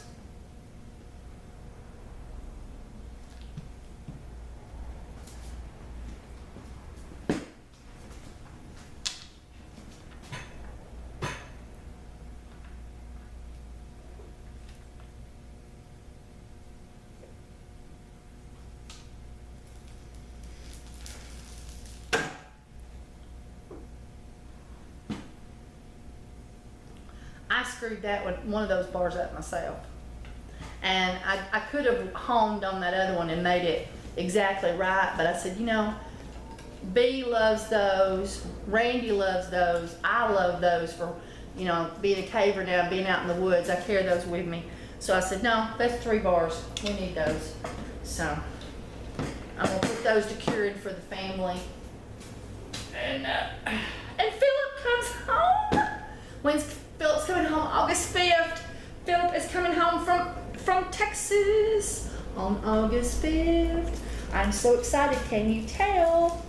I screwed that one of those bars up myself. And I could have homed on that other one and made it exactly right, but I said, you know, B loves those, Randy loves those, I love those for, you know, being a caver now, being out in the woods. I carry those with me. So I said, no, that's 3 bars. We need those. So I'm gonna put those to curing for the family. And Philip comes home. When's Philip's coming home? August 5th. Philip is coming home from Texas on August 5th. I'm so excited, can you tell?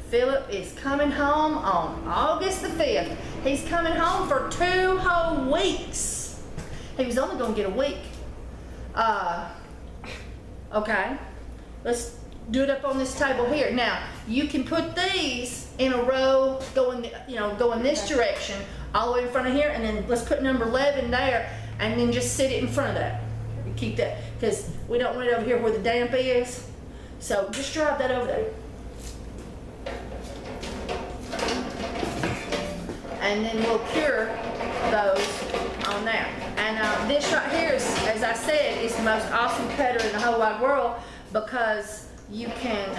Philip is coming home on August the 5th. He's coming home for 2 whole weeks. He was only gonna get a week. Okay, let's do it up on this table here. Now, you can put these in a row going, going this direction, all the way in front of here, and then let's put number 11 there, and then just sit it in front of that. Keep that, because we don't want it over here where the damp is. So just drive that over there. And then we'll cure those on there. And this right here is, as I said, is the most awesome cutter in the whole wide world, because you can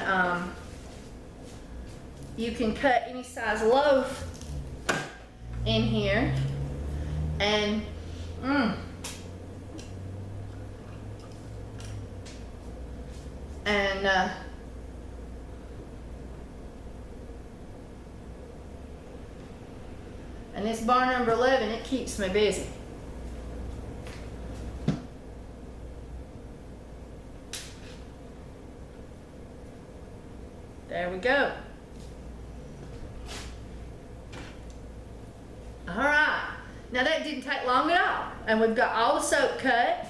cut any size loaf in here, and and this bar number 11, it keeps me busy. There we go. All right. Now that didn't take long at all. And we've got all the soap cut.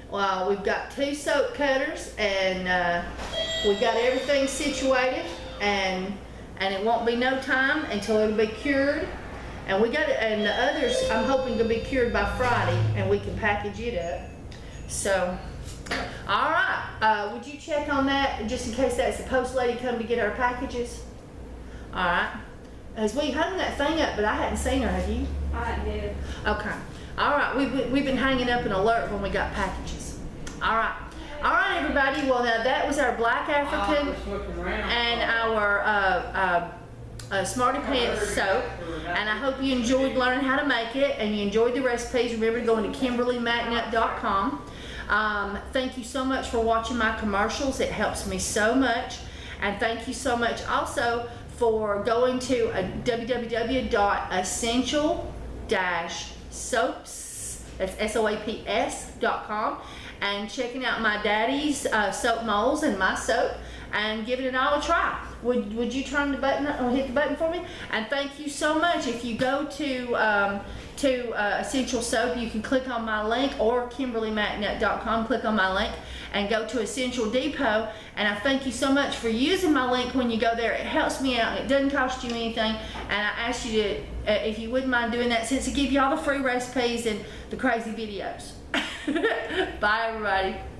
Well, we've got 2 soap cutters, and we've got everything situated, and it won't be no time until it'll be cured. And we got it, and the others I'm hoping to be cured by Friday, and we can package it up. So, all right. Would you check on that just in case that's the post lady come to get our packages? All right. As we hung that thing up, but I hadn't seen her. Have you? I did. Okay. All right. We've been hanging up an alert when we got packages. All right. All right, everybody. Well, now that was our Black African and our Smarty Pants soap, and I hope you enjoyed learning how to make it, and you enjoyed the recipes. Remember to go into KimberlyMcNutt.com. Thank you so much for watching my commercials. It helps me so much. And thank you so much also for going to www.essential-soaps, that's SOAPS.com, and checking out my daddy's soap molds and my soap, and giving it all a try. Would you turn the button or hit the button for me? And thank you so much. If you go to Essential Soap, you can click on my link, or KimberlyMcNutt.com, click on my link and go to Essential Depot. And I thank you so much for using my link when you go there. It helps me out. It doesn't cost you anything. And I ask you to, if you wouldn't mind doing that, since it gives you all the free recipes and the crazy videos. Bye, everybody.